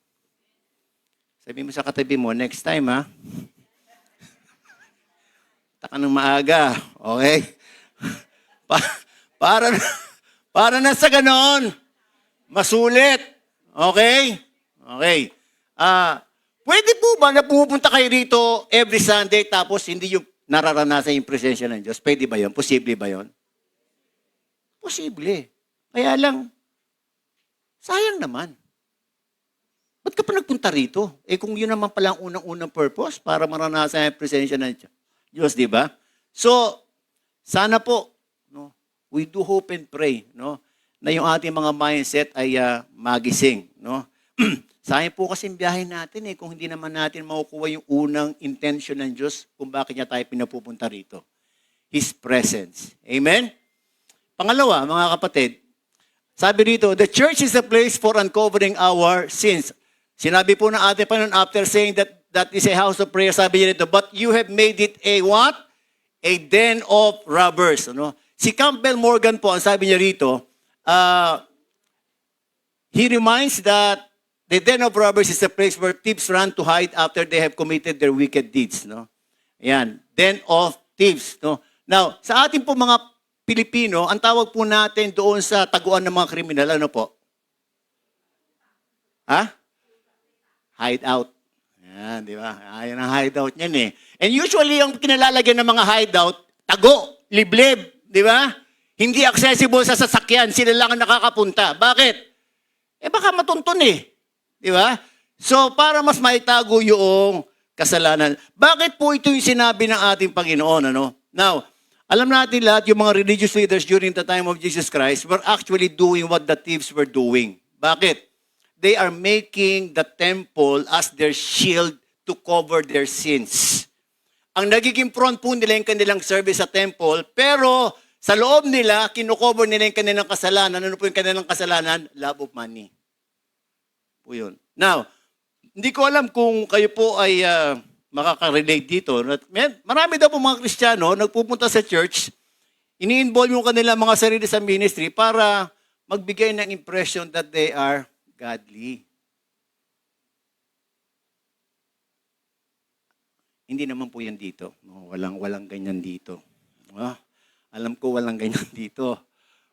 Sabi mo sa katabi mo, next time ha? Taka ng maaga, okay? Para na sa ganon, masulit. Okay? Okay. Pwede po ba na pumupunta kayo rito every Sunday tapos hindi yung nararanasan yung presensya ng Diyos? Pwede ba yun? Posible ba yun? Posible. Kaya lang, sayang naman. ba't ka pa nagpunta rito? Eh kung yun naman pala ang unang-unang purpose para maranasan ang presensya ng Diyos, di ba? So, sana po, no, we do hope and pray, no, na yung ating mga mindset ay magising, no. Sayang po kasi biyahe natin kung hindi naman natin makukuha yung unang intention ng Diyos kung bakit niya tayo pinapupunta rito. His presence. Amen? Pangalawa, mga kapatid, sabi rito, the church is a place for uncovering our sins. Sinabi po ng ating Panginoon after saying that is a house of prayer, sabi niya rito, but you have made it a what? A den of robbers. Ano? Si Campbell Morgan po, ang sabi niya rito, he reminds that the den of robbers is a place where thieves run to hide after they have committed their wicked deeds. No? Ayan, den of thieves. No? Now, sa ating po mga Pilipino, ang tawag po natin doon sa taguan ng mga kriminal, ano po? Ha? Hideout. Yan, di ba? Ayan ang hideout niyan eh. And usually, yung kinalalagyan ng mga hideout, tago, liblib, di ba? Hindi accessible sa sasakyan, sila lang ang nakakapunta. Bakit? Eh baka matuntun eh. Di ba? So, para mas maitago yung kasalanan. Bakit po ito yung sinabi ng ating Panginoon? Ano? Now, alam natin lahat, yung mga religious leaders during the time of Jesus Christ were actually doing what the thieves were doing. Bakit? They are making the temple as their shield to cover their sins. Ang nagiging front po nila yung kanilang service sa temple, pero sa loob nila, kinukover nila yung kanilang kasalanan. Ano po yung kanilang kasalanan? Love of money. Po yun. Now, hindi ko alam kung kayo po ay makaka-relate dito. Marami daw po mga Kristiyano nagpupunta sa church, ini-involve yung kanilang mga sarili sa ministry para magbigay ng impression that they are godly. Hindi naman po yan dito. Walang ganyan dito. Alam ko walang ganyan dito.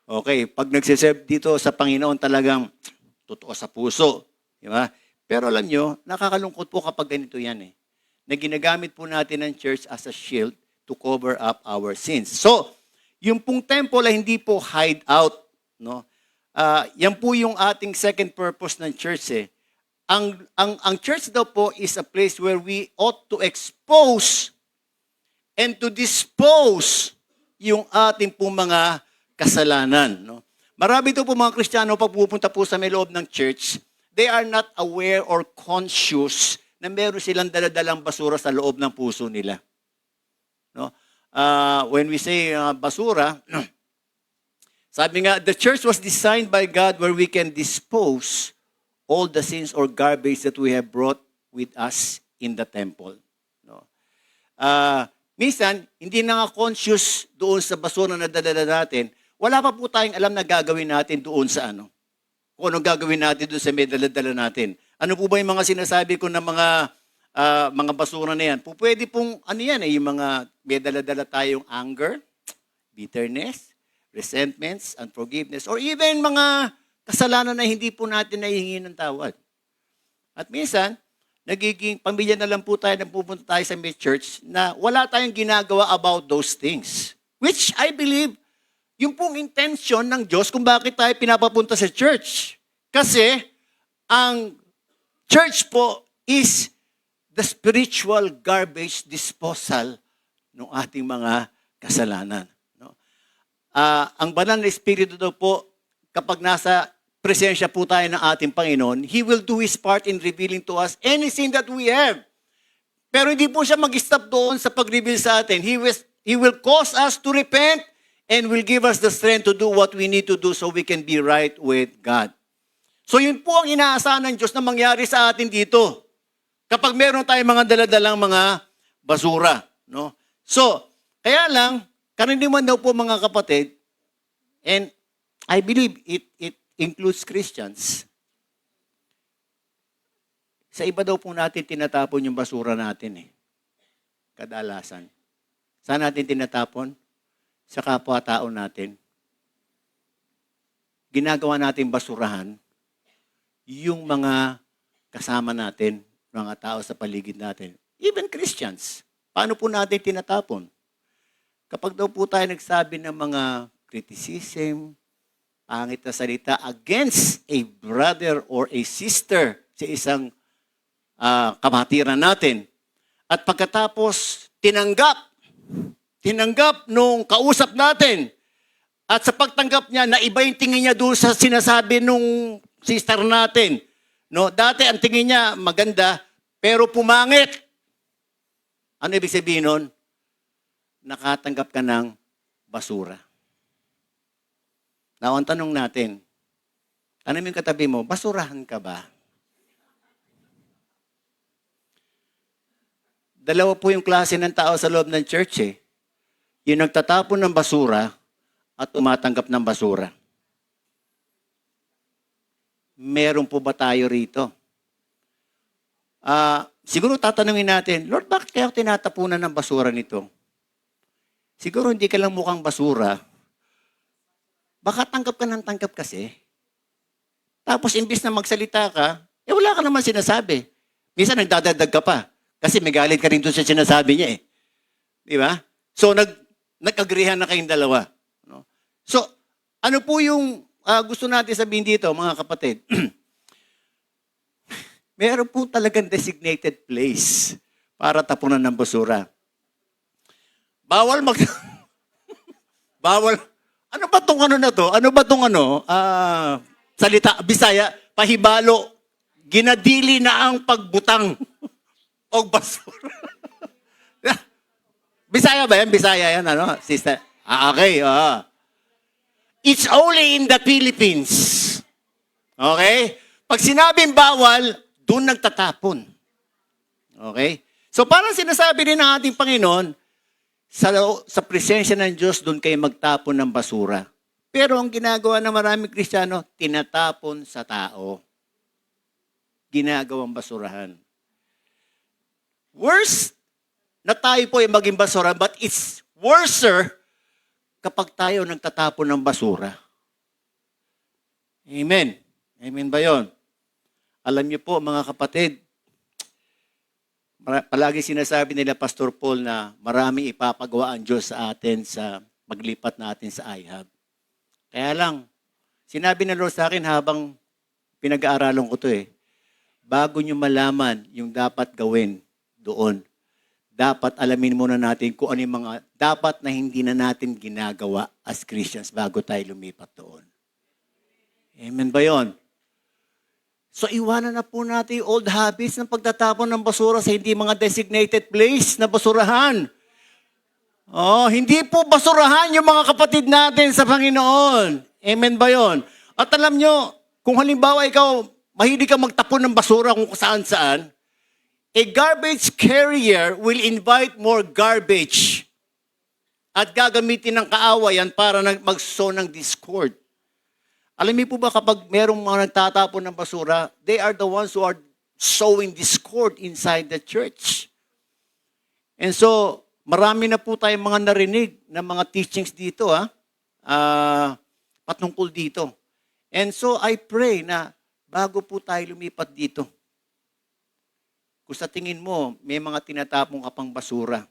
Okay, pag nagsiserve dito sa Panginoon talagang totoo sa puso. Di ba? Pero alam nyo, nakakalungkot po kapag ganito yan eh. Na ginagamit po natin ang church as a shield to cover up our sins. So, yung pong temple ay hindi po hide out. No? Yan po yung ating second purpose ng church eh. Ang church daw po is a place where we ought to expose and to dispose yung ating po mga kasalanan. No? Marami daw po mga Kristiyano pag pupunta po sa may loob ng church, they are not aware or conscious na meron silang daladalang basura sa loob ng puso nila. No? When we say basura, sabi nga, the church was designed by God where we can dispose all the sins or garbage that we have brought with us in the temple. No? Minsan, hindi na nga conscious doon sa basura na dadala natin, wala pa po tayong alam na gagawin natin doon sa ano. Kung anong gagawin natin doon sa may dala-dala natin. Ano po ba yung mga sinasabi ko na mga basura na yan? Pwede pong, ano yan yung mga may dala-dala tayong anger, bitterness, resentments, unforgiveness, or even mga kasalanan na hindi po natin nahihingi ng tawad. At minsan, nagiging pamilya na lang po tayo na pupunta tayo sa may church na wala tayong ginagawa about those things. Which I believe, yung pong intention ng Diyos kung bakit tayo pinapapunta sa church. Kasi, ang church po is the spiritual garbage disposal ng ating mga kasalanan. No? Ang banal na Espiritu daw po, kapag nasa presensya po tayo ng ating Panginoon, He will do His part in revealing to us anything that we have. Pero hindi po siya mag-stop doon sa pag-reveal sa atin. He will cause us to repent and will give us the strength to do what we need to do so we can be right with God. So yun po ang inaasahan ng Diyos na mangyari sa atin dito. Kapag meron tayong mga daladalang mga basura. No? So, kaya lang, karaniwan daw po mga kapatid, and I believe it includes Christians, sa iba daw po natin tinatapon yung basura natin eh. Kadalasan. Saan natin tinatapon? Sa kapwa-tao natin. Ginagawa natin basurahan yung mga kasama natin, mga tao sa paligid natin. Even Christians. Paano po natin tinatapon? Kapag daw po tayo nagsabi ng mga criticism, pangit na salita against a brother or a sister sa isang kamatiran natin. At pagkatapos, tinanggap nung kausap natin. At sa pagtanggap niya, naiba yung tingin niya doon sa sinasabi nung sister natin. No, dati ang tingin niya maganda, pero pumangit. Ano ibig sabihin nun? Nakatanggap ka ng basura. Now, ang tanong natin, ano yung katabi mo, basurahan ka ba? Dalawa po yung klase ng tao sa loob ng church eh. Yung nagtatapon ng basura at tumatanggap ng basura. Meron po ba tayo rito? Siguro tatanungin natin, Lord, bakit kaya tinatapunan ng basura nito? Siguro hindi ka lang mukhang basura. Baka tanggap ka ng tanggap kasi. Tapos imbis na magsalita ka, wala ka naman sinasabi. Minsan nagdadadag ka pa. Kasi may galit ka rin doon sa sinasabi niya eh. Di ba? So nag-agreehan na kayong dalawa. No? So, ano po yung gusto natin sabihin dito, mga kapatid? Meron po talagang designated place para tapunan ng basura. Bawal Bawal. Ano ba tong ano na to? Ano ba tong salita, Bisaya, pahibalo, ginadili na ang pagbutang o basura. Bisaya ba yan? Bisaya yan, sister? Okay, It's only in the Philippines. Okay? Pag sinabing bawal, doon nagtatapon. Okay? So parang sinasabi din ng ating Panginoon, sa presensya ng Diyos, doon kayo magtapon ng basura. Pero ang ginagawa ng maraming Kristiyano, tinatapon sa tao. Ginagawang basurahan. Worse na tayo po ay maging basura, but it's worser kapag tayo nagtatapon ng basura. Amen. Amen ba yun? Alam niyo po, mga kapatid, palagi sinasabi nila, Pastor Paul, na marami ipapagawa ang Diyos sa atin sa maglipat natin sa IHAB. Kaya lang, sinabi ng Lord sa akin habang pinag-aaralan ko to bago nyo malaman yung dapat gawin doon, dapat alamin muna natin kung ano yung mga dapat na hindi na natin ginagawa as Christians bago tayo lumipat doon. Amen ba yun? So iwanan na po natin yung old habits ng pagtatapon ng basura sa hindi mga designated place na basurahan. Hindi po basurahan yung mga kapatid natin sa Panginoon. Amen ba yun? At alam nyo, kung halimbawa ikaw, mahilig ka magtapon ng basura kung saan-saan, a garbage carrier will invite more garbage at gagamitin ng kaawayan para mag-sow ng discord. Alam niyo po ba kapag merong mga nagtatapon ng basura, they are the ones who are sowing discord inside the church. And so, marami na po tayong mga narinig na mga teachings dito, patungkol dito. And so, I pray na bago po tayo lumipat dito, kung sa tingin mo, may mga tinatapong ka pang basura,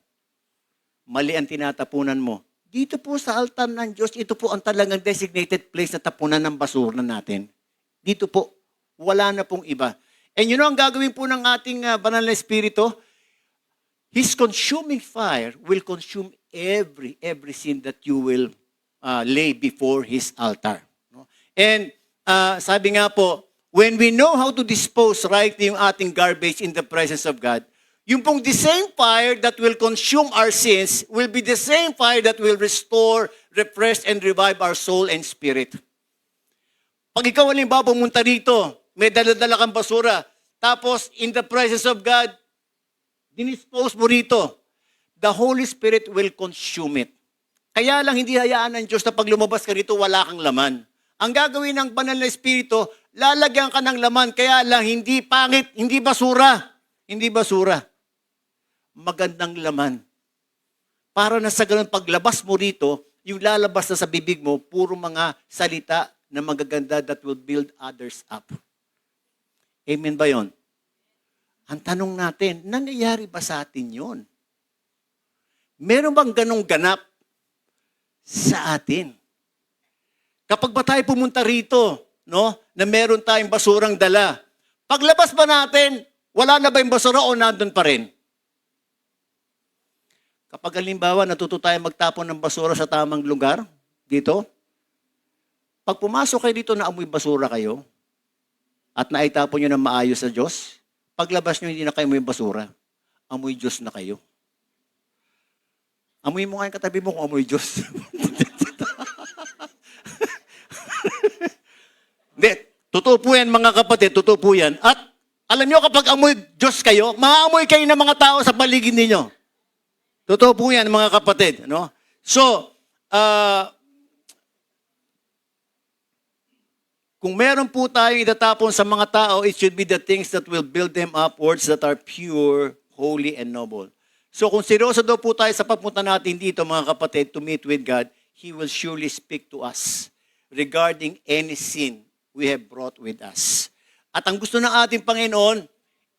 mali ang tinatapunan mo, dito po sa altar ng Diyos, ito po ang talagang designated place na tapunan ng basura natin. Dito po, wala na pong iba. And you know, ang gagawin po ng ating banal na Espiritu, His consuming fire will consume every sin that you will lay before His altar. And sabi nga po, when we know how to dispose rightly yung ating garbage in the presence of God, yung pong the same fire that will consume our sins will be the same fire that will restore, refresh, and revive our soul and spirit. Pag ikaw halimbawa pumunta dito, may dala-dala kang basura, tapos in the presence of God, dinispose mo rito, the Holy Spirit will consume it. Kaya lang hindi hayaan ng Diyos na pag lumabas ka rito, wala kang laman. Ang gagawin ng banal na Espiritu, lalagyan ka ng laman, kaya lang hindi pangit, hindi basura. Hindi basura. Magandang laman. Para na sa ganun paglabas mo rito, yung lalabas na sa bibig mo, puro mga salita na magaganda that will build others up. Amen ba yon? Ang tanong natin, nangyayari ba sa atin yun? Meron bang ganong ganap sa atin? Kapag ba tayo pumunta rito, no, na meron tayong basurang dala, Paglabas ba natin, wala na ba yung basura o nandun pa rin? Kapag halimbawa, natuto tayo magtapon ng basura sa tamang lugar, dito, pag pumasok kayo dito na amoy basura kayo, at naitapon nyo ng maayos sa Diyos, paglabas nyo, hindi na kayo amoy basura. Amoy Diyos na kayo. Amoy mo nga yung katabi mo kung amoy Diyos. Hindi, totoo po yan mga kapatid, totoo po yan. At alam nyo kapag amoy Diyos kayo, maamoy kayo ng mga tao sa paligid ninyo. Totoo po yan mga kapatid. No? So, kung meron po tayong itatapon sa mga tao, it should be the things that will build them up, words that are pure, holy, and noble. So kung seryoso daw po tayo sa papunta natin dito mga kapatid to meet with God, He will surely speak to us regarding any sin we have brought with us. At ang gusto ng ating Panginoon,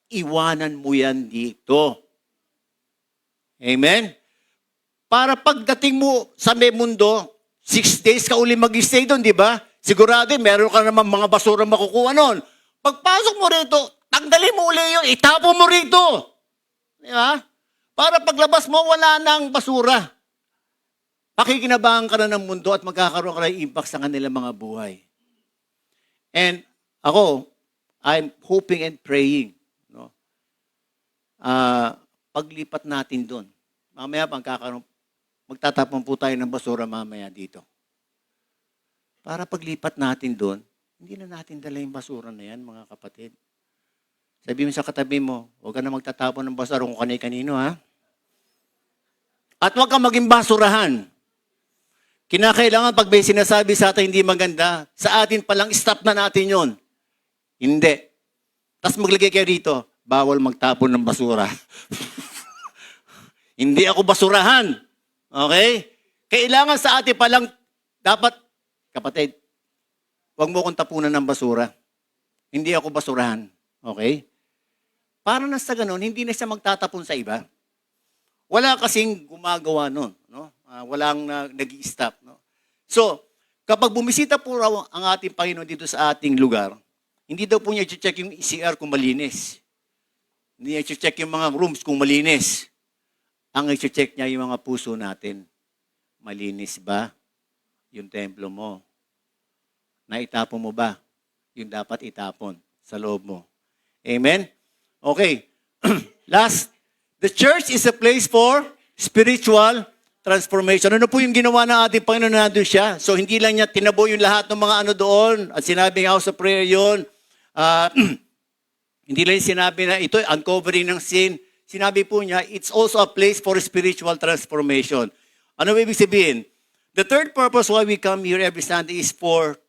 iwanan mo yan dito. Amen? Para pagdating mo sa may mundo, 6 days ka uli mag-stay doon, di ba? Sigurado, meron ka naman mga basura makukuha noon. Pagpasok mo rito, tanggalin mo uli yung itapo mo rito. Di ba? Para paglabas mo, wala nang basura. Pakikinabangan ka na ng mundo at magkakaroon ka ng impact sa kanilang mga buhay. And ako, I'm hoping and praying. No? Paglipat natin doon. Mamaya, magtatapon po tayo ng basura mamaya dito. Para paglipat natin doon, hindi na natin dala yung basura na yan, mga kapatid. Sabi mo sa katabi mo, huwag ka na magtatapon ng basura kung kanino, ha? At huwag kang maging basurahan. Kinakailangan pag may sinasabi sa atin hindi maganda, sa atin palang stop na natin yon. Hindi. Tapos maglagay kayo rito, bawal magtapon ng basura. Hindi ako basurahan. Okay? Kailangan sa atin palang dapat, kapatid, huwag mo akong tapunan ng basura. Hindi ako basurahan. Okay? Para na sa ganun, hindi na siya magtatapon sa iba. Wala kasing gumagawa nun. No? Walang nag-i-stop. No? So, kapag bumisita po raw ang ating Panginoon dito sa ating lugar, hindi daw po niya i-check yung CR kung malinis. Hindi niya i-check yung mga rooms kung malinis. Ang i-check niya yung mga puso natin. Malinis ba yung templo mo? Naitapon mo ba yung dapat itapon sa loob mo? Amen? Okay. Last, the church is a place for spiritual transformation. Ano po yung ginawa ng ating Panginoon na nandun siya? So, hindi lang niya tinabo yung lahat ng mga ano doon at sinabing house of prayer yun. Hindi lang sinabi na ito, uncovering ng sin. Sinabi po niya, it's also a place for spiritual transformation. Ano ibig sabihin? The third purpose why we come here every Sunday is for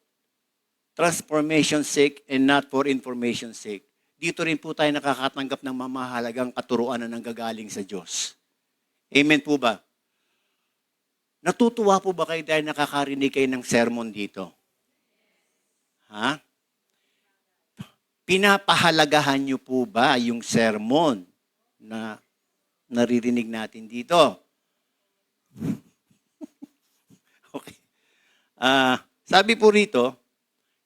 transformation's sake and not for information's sake. Dito rin po tayo nakakatanggap ng mamahalagang katuruan na nanggagaling sa Diyos. Amen po ba? Natutuwa po ba kayo dahil nakakarinig kayo ng sermon dito? Ha? Pinapahalagahan niyo po ba yung sermon na naririnig natin dito? Okay. Sabi po rito,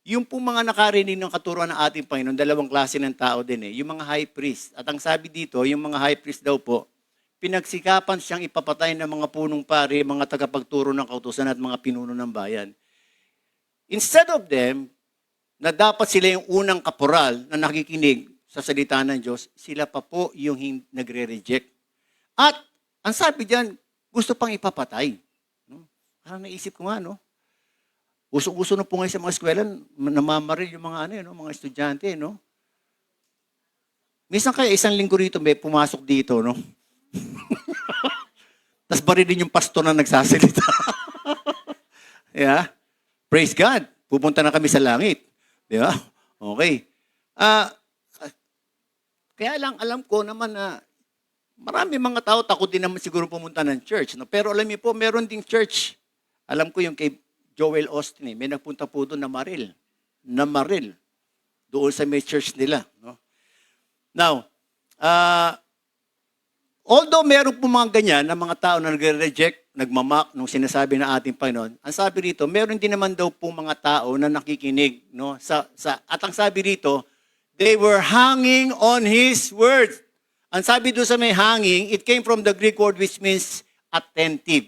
yung po mga nakarinig ng katuruan ng ating Panginoon, dalawang klase ng tao din eh. Yung mga high priest. At ang sabi dito, yung mga high priest daw po, pinagsikapan siyang ipapatay ng mga punong pari, mga tagapagturo ng kautusan at mga pinuno ng bayan. Instead of them, na dapat sila yung unang kaporal na nakikinig sa salita ng Diyos, sila pa po yung nagre-reject. At ang sabi diyan, gusto pang ipapatay. No? Parang naisip ko nga, no? Uso-uso na po ngayon sa mga eskwela, namamaril yung mga mga estudyante, no? Minsan kaya isang linggo rito may pumasok dito, no? Tapos barilin yung pastor na nagsasalita. Yeah. Praise God. Pupunta na kami sa langit. Di ba? Okay. Kaya lang alam ko naman na marami mga tao takot din naman siguro pumunta ng church. No? Pero alam niyo po, meron ding church. Alam ko yung kay Joel Austin, may nagpunta po doon na maril. Na maril. Doon sa may church nila. No? Now, although meron po mga ganyan na mga tao na nagre-reject, nagmamak nung sinasabi ng ating Panginoon, ang sabi rito, meron din naman daw po mga tao na nakikinig. No? At ang sabi rito, They were hanging on His words. Ang sabi doon sa may hanging, it came from the Greek word which means attentive.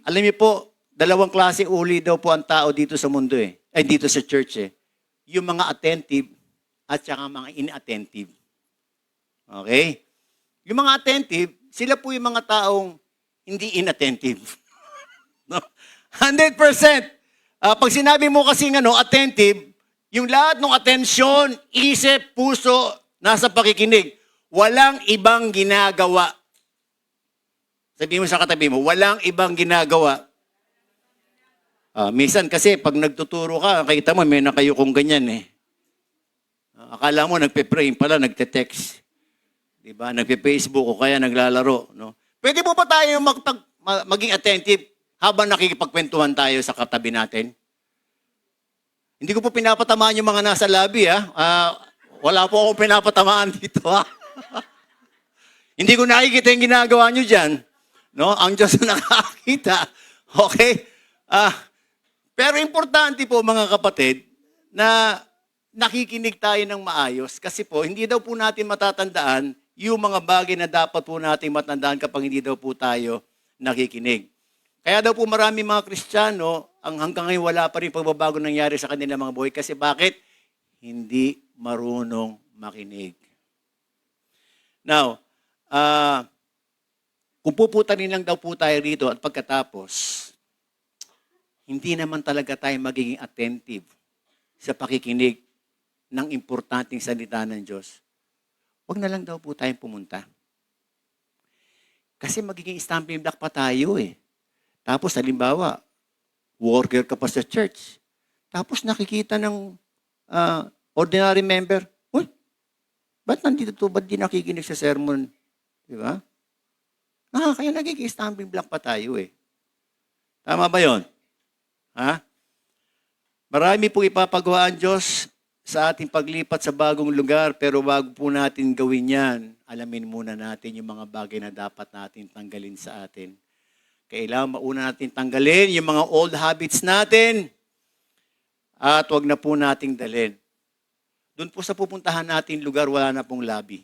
Alam niyo po, dalawang klase uli daw po ang tao dito sa mundo eh. Ay, dito sa church eh. Yung mga attentive at saka mga inattentive. Okay? Yung mga attentive, sila po yung mga taong hindi inattentive. No? 100%. Pag sinabi mo kasi attentive, yung lahat ng atensyon, isip, puso, nasa pakikinig. Walang ibang ginagawa. Sabihin mo sa katabi mo, walang ibang ginagawa. Minsan kasi, pag nagtuturo ka, nakita mo, may nakayukong ganyan eh. Akala mo, nagpe-pray pala, nagte-text. Diba? Nagpe-Facebook o kaya naglalaro. No? Pwede po ba tayo maging attentive habang nakikipagkwentuhan tayo sa katabi natin? Hindi ko po pinapatamaan yung mga nasa lobby, ha? Wala po akong pinapatamaan dito, ha? Hindi ko nakikita yung ginagawa nyo dyan. No? Ang Diyos na nakakita. Okay? Pero importante po, mga kapatid, na nakikinig tayo ng maayos. Kasi po, hindi daw po natin matatandaan yung mga bagay na dapat po natin matandaan kapag hindi daw po tayo nakikinig. Kaya daw po marami mga Kristiyano, ang hanggang ngayon wala pa rin pagbabago nangyari sa kanilang mga buhay. Kasi bakit? Hindi marunong makinig. Now, kung puputanin lang daw po tayo rito at pagkatapos, hindi naman talaga tayo magiging attentive sa pakikinig ng importanteng salita ng Diyos, huwag na lang daw po tayong pumunta. Kasi magiging stumbling block pa tayo eh. Tapos, halimbawa, worker ka pa sa church. Tapos nakikita ng ordinary member, uy, ba't nandito to? Ba't di nakikinig sa sermon? Di ba? Kaya nagiging stumbling block pa tayo eh. Tama ba yon? Ha? Marami pong ipapagawa ang Diyos sa ating paglipat sa bagong lugar, pero bago po natin gawin yan, alamin muna natin yung mga bagay na dapat natin tanggalin sa atin. Kailangan mauna natin tanggalin yung mga old habits natin at wag na po nating dalhin. Doon po sa pupuntahan natin lugar, wala na pong lobby.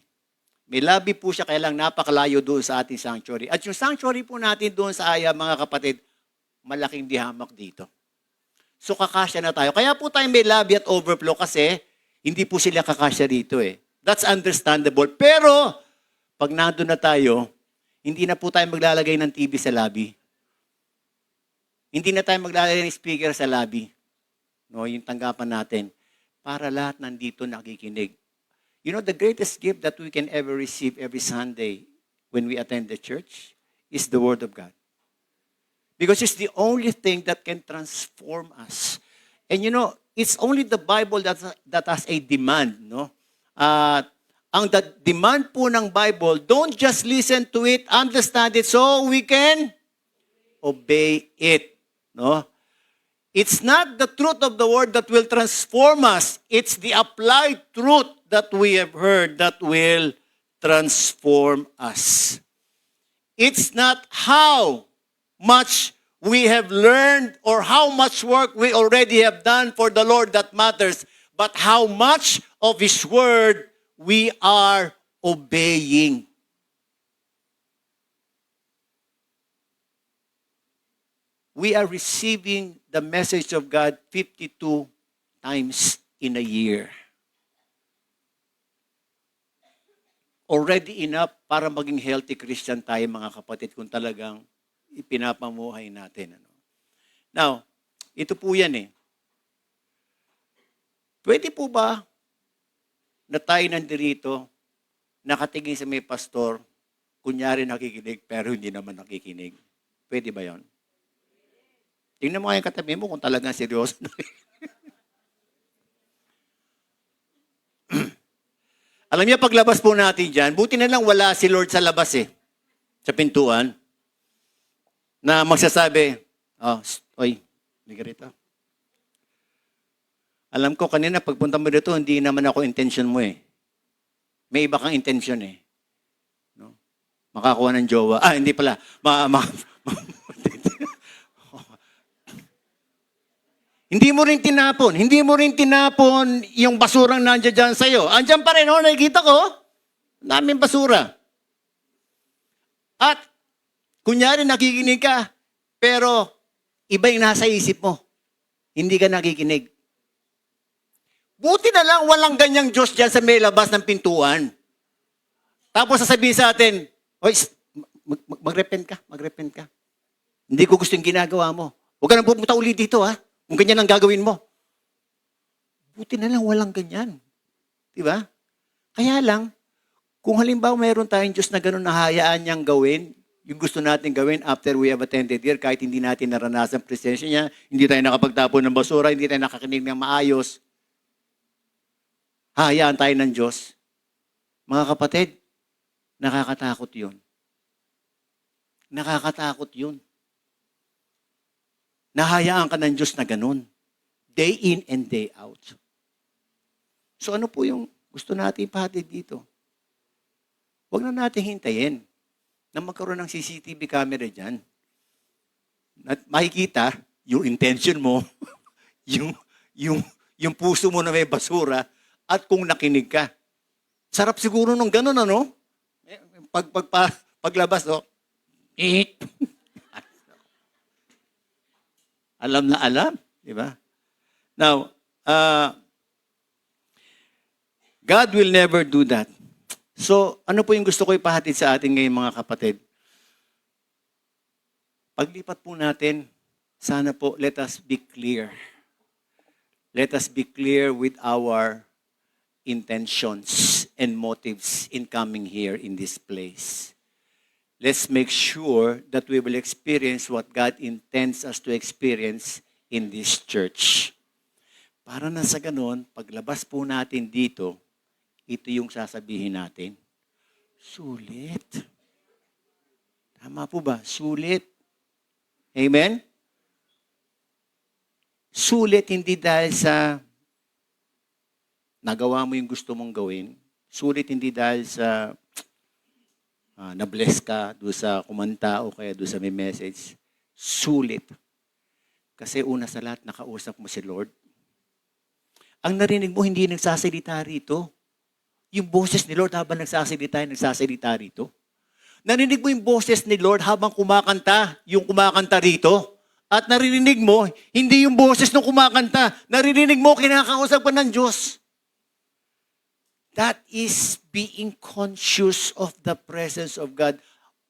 May lobby po siya, kaya lang napakalayo doon sa ating sanctuary. At yung sanctuary po natin doon sa Aya, mga kapatid, malaking dihamak dito. So kakasya na tayo. Kaya po tayo may lobby at overflow kasi hindi po sila kakasya dito eh. That's understandable. Pero pag nandun na tayo, hindi na po tayo maglalagay ng TV sa lobby. Hindi na tayo maglalagay ng speaker sa lobby. No, yung tanggapan natin. Para lahat nandito nakikinig. You know, the greatest gift that we can ever receive every Sunday when we attend the church is the Word of God. Because it's the only thing that can transform us. And you know, it's only the Bible that has a demand, no? Ang demand po ng Bible, don't just listen to it, understand it so we can obey it, no? It's not the truth of the word that will transform us. It's the applied truth that we have heard that will transform us. It's not how much we have learned or how much work we already have done for the Lord that matters, but how much of His word we are obeying. We are receiving the message of God 52 times in a year. Already enough para maging healthy Christian tayo, mga kapatid, kung talagang ipinapamuhay natin. Now, ito po yan eh. Pwede po ba na tayo nandito, nakatingin sa may pastor, kunyari nakikinig, pero hindi naman nakikinig? Pwede ba yon? Tingnan mo yung katabi mo kung talagang seryoso na. Alam niyo, paglabas po natin dyan, buti na lang wala si Lord sa labas eh, sa pintuan, na magsasabi, oy, liga rito. Alam ko kanina, pagpunta mo dito, hindi naman ako intention mo eh. May iba kang intention eh. No? Makakuha ng jowa. Hindi pala. Hindi mo rin tinapon. Hindi mo rin tinapon yung basurang nandiyan dyan sa'yo. Andyan pa rin, oh, nakikita ko. Daming basura. At, kunyari nakikinig ka, pero iba yung nasa isip mo. Hindi ka nakikinig. Buti na lang walang ganyang Diyos dyan sa may labas ng pintuan. Tapos sasabihin sa atin, oy, mag-repent ka, mag-repent ka. Hindi ko gusto yung ginagawa mo. Huwag ka nang pumunta ulit dito, ha? Kung ganyan ang gagawin mo. Buti na lang walang ganyan. Diba? Kaya lang, kung halimbawa mayroon tayong Diyos na gano'n na hayaan niyang gawin, yung gusto natin gawin after we have attended here, kahit hindi natin naranasan ang presensya niya, hindi tayo nakapagtapon ng basura, hindi tayo nakakinig ng maayos, hahayaan tayo ng Diyos. Mga kapatid, nakakatakot yun. Nakakatakot yun. Nahayaan ka ng Diyos na ganun. Day in and day out. So ano po yung gusto natin ipahatid dito? Huwag na natin hintayin na magkaroon ng CCTV camera dyan. At makikita yung intention mo, yung puso mo na may basura, at kung nakinig ka. Sarap siguro nung ganun, ano? Paglabas, no? Alam na alam, di ba? Now, God will never do that. So, ano po yung gusto ko ipahatid sa atin ngayon, mga kapatid? Paglipat po natin, sana po, let us be clear. Let us be clear with our intentions and motives in coming here in this place. Let's make sure that we will experience what God intends us to experience in this church. Para na sa ganun, paglabas po natin dito, ito yung sasabihin natin. Sulit. Tama po ba? Sulit. Amen? Sulit hindi dahil sa nagawa mo yung gusto mong gawin. Sulit hindi dahil sa na-bless ka doon sa kumanta o kaya doon sa may message. Sulit. Kasi una sa lahat, nakausap mo si Lord. Ang narinig mo, hindi nagsasalita rito. Yung boses ni Lord habang nagsasalita rito. Narinig mo yung boses ni Lord habang kumakanta, yung kumakanta rito. At narinig mo, hindi yung boses ng kumakanta. Narinig mo, kinakausap ka ng Diyos. That is being conscious of the presence of God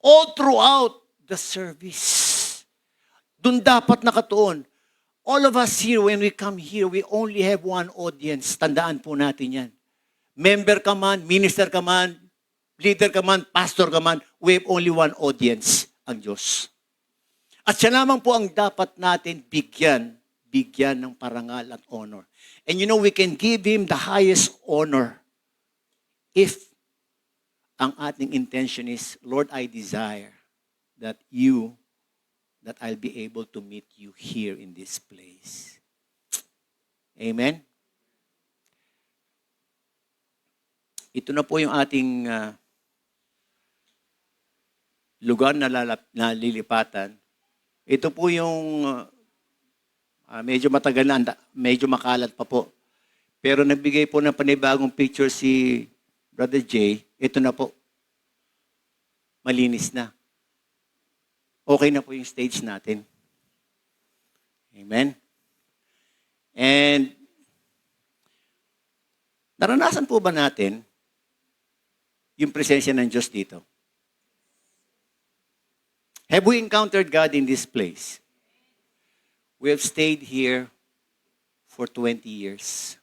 all throughout the service. Doon dapat nakatuon. All of us here, when we come here, we only have one audience. Tandaan po natin yan. Member ka man, minister ka man, leader ka man, pastor ka man, we have only one audience, ang Diyos. At siya lamang po ang dapat natin bigyan ng parangal at honor. And you know, we can give Him the highest honor if ang ating intention is, Lord, I desire that I'll be able to meet you here in this place. Amen? Ito na po yung ating lugar na lilipatan. Ito po yung medyo matagal na, medyo makalat pa po. Pero nagbigay po ng panibagong picture si Brother Jay. Ito na po. Malinis na. Okay na po yung stage natin. Amen? And naranasan po ba natin yung presensya ng Diyos dito? Have we encountered God in this place? We have stayed here for 20 years.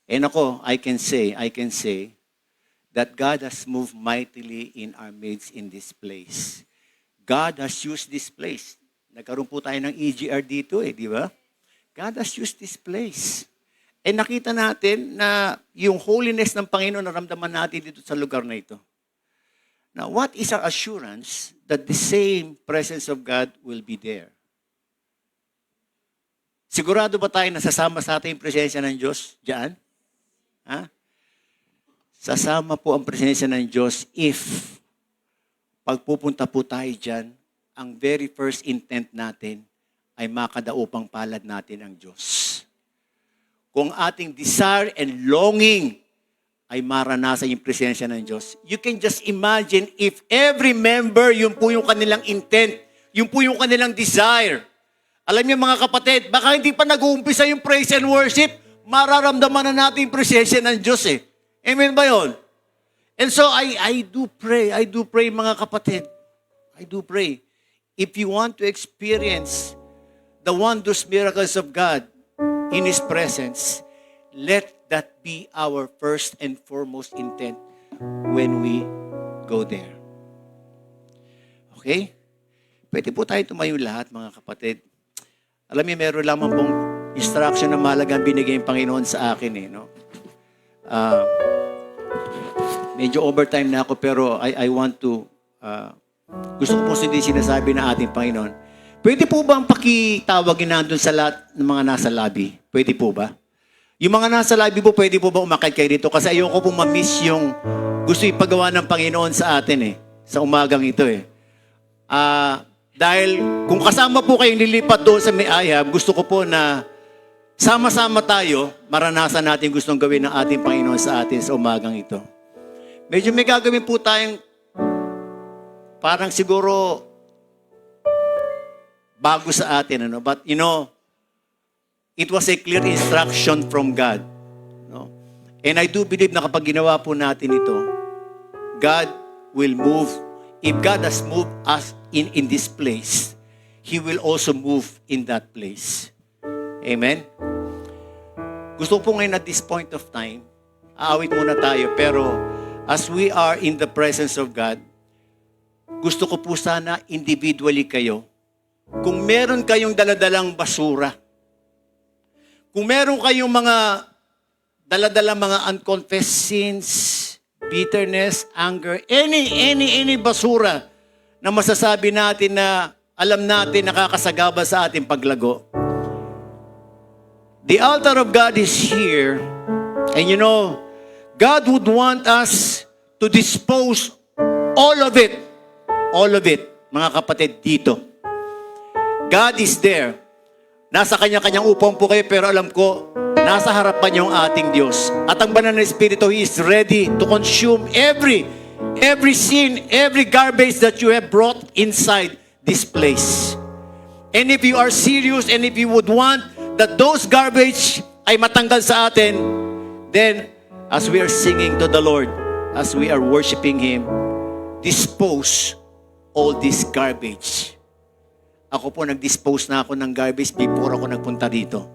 And ako, I can say that God has moved mightily in our midst in this place. God has used this place. Nagkaroon po tayo ng EGR dito di ba? God has used this place. And nakita natin na yung holiness ng Panginoon naramdaman natin dito sa lugar na ito. Now, what is our assurance that the same presence of God will be there? Sigurado ba tayo nasasama sa ating presensya ng Diyos diyan? Ha? Sasama po ang presensya ng Diyos if pagpupunta po tayo diyan, ang very first intent natin ay makadaupang palad natin ang Diyos. Kung ating desire and longing ay maranasan yung presensya ng Diyos, you can just imagine if every member, yun po yung kanilang intent, yun po yung kanilang desire. Alam niyo mga kapatid, baka hindi pa nag-uumpisa yung praise and worship, mararamdaman na natin yung presensya ng Diyos eh. Amen ba yun? And so I do pray mga kapatid. I do pray. If you want to experience the wondrous miracles of God in His presence, let that be our first and foremost intent when we go there. Okay? Pwede po tayo tumayo lahat, mga kapatid. Alam niyo, meron lamang pong instruction na mahalagang binigay ng Panginoon sa akin eh, no? Medyo overtime na ako pero I want to gusto ko po hindi sinasabi na ating Panginoon. Pwede po ba ang pakitawagin nandun sa lahat ng mga nasa lobby? Pwede po ba? Yung mga nasa lobby po, pwede po ba umakit kayo dito? Kasi ayoko po ma-miss yung gusto ipagawa ng Panginoon sa atin eh. Sa umagang ito eh. Dahil kung kasama po kayong lilipat doon sa May-ayab, gusto ko po na sama-sama tayo, maranasan natin gustong gawin ng ating Panginoon sa atin sa umagang ito. Medyo may gagawin po tayong parang siguro bago sa atin, ano? But you know, it was a clear instruction from God. No? And I do believe na kapag ginawa po natin ito, God will move. If God has moved us in this place, He will also move in that place. Amen? Gusto ko po ngayon at this point of time, aawit muna tayo, pero as we are in the presence of God, gusto ko po sana individually kayo, kung meron kayong daladalang basura, kung meron kayong mga daladalang mga unconfessed sins, bitterness, anger, any basura na masasabi natin na alam natin nakakasagaba sa ating paglago. The altar of God is here, and you know, God would want us to dispose all of it, mga kapatid, dito. God is there. Nasa kanya-kanyang upang po kayo, pero alam ko, nasa harapan niyo ang ating Diyos. At ang banal na Espiritu, He is ready to consume every sin, every garbage that you have brought inside this place. And if you are serious, and if you would want that those garbage ay matanggal sa atin, then, as we are singing to the Lord, as we are worshiping Him, dispose all this garbage. Ako po, nag-dispose na ako ng garbage before ako nagpunta dito.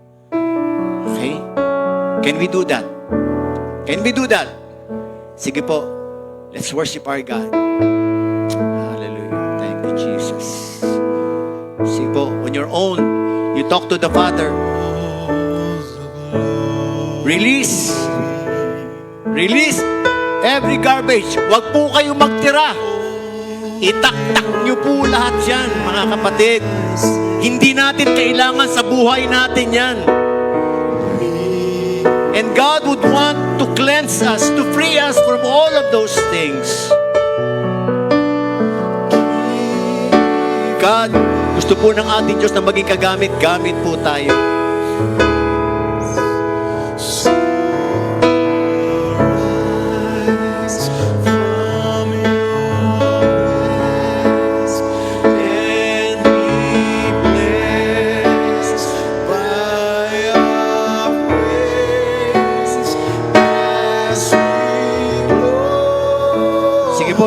Okay? Can we do that? Can we do that? Sige po, let's worship our God. Hallelujah. Thank you, Jesus. Sige po, on your own, you talk to the Father. Release every garbage. Huwag po kayo magtira. Itaktak nyo po lahat yan, mga kapatid. Hindi natin kailangan sa buhay natin yan. And God would want to cleanse us, to free us from all of those things. God, gusto po ng ating Diyos na maging kagamit-gamit po tayo.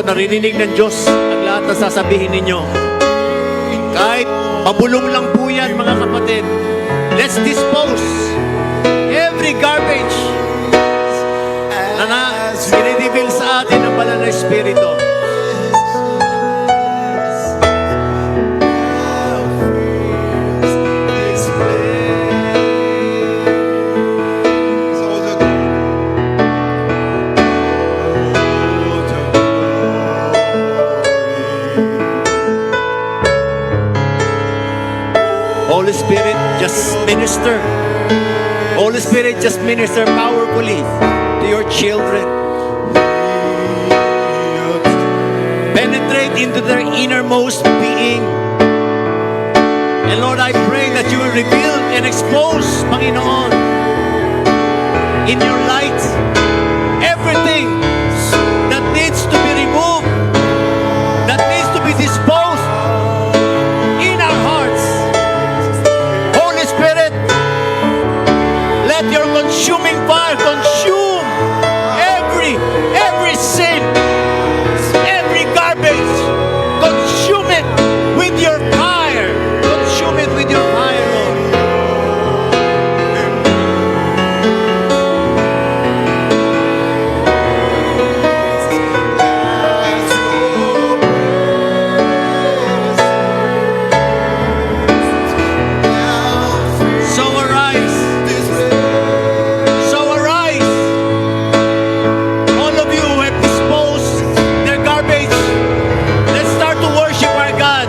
Naririnig ng Diyos ang lahat na sasabihin ninyo. Kahit mabulong lang po yan, mga kapatid. Let's dispose every garbage na sinidivil sa atin ng banal na Espiritu. Holy Spirit, just minister. Holy Spirit, just minister powerfully to your children. Penetrate into their innermost being And Lord, I pray that you will reveal and expose, Panginoon, in your light, everything that needs to be removed, that needs to be disposed in our hearts. Holy Spirit, let your consuming fire consume every sin, every garbage. Consume it with your fire. Consume it with your fire, Lord. So arise. So arise. All of you who have disposed their garbage, let's start to worship our God.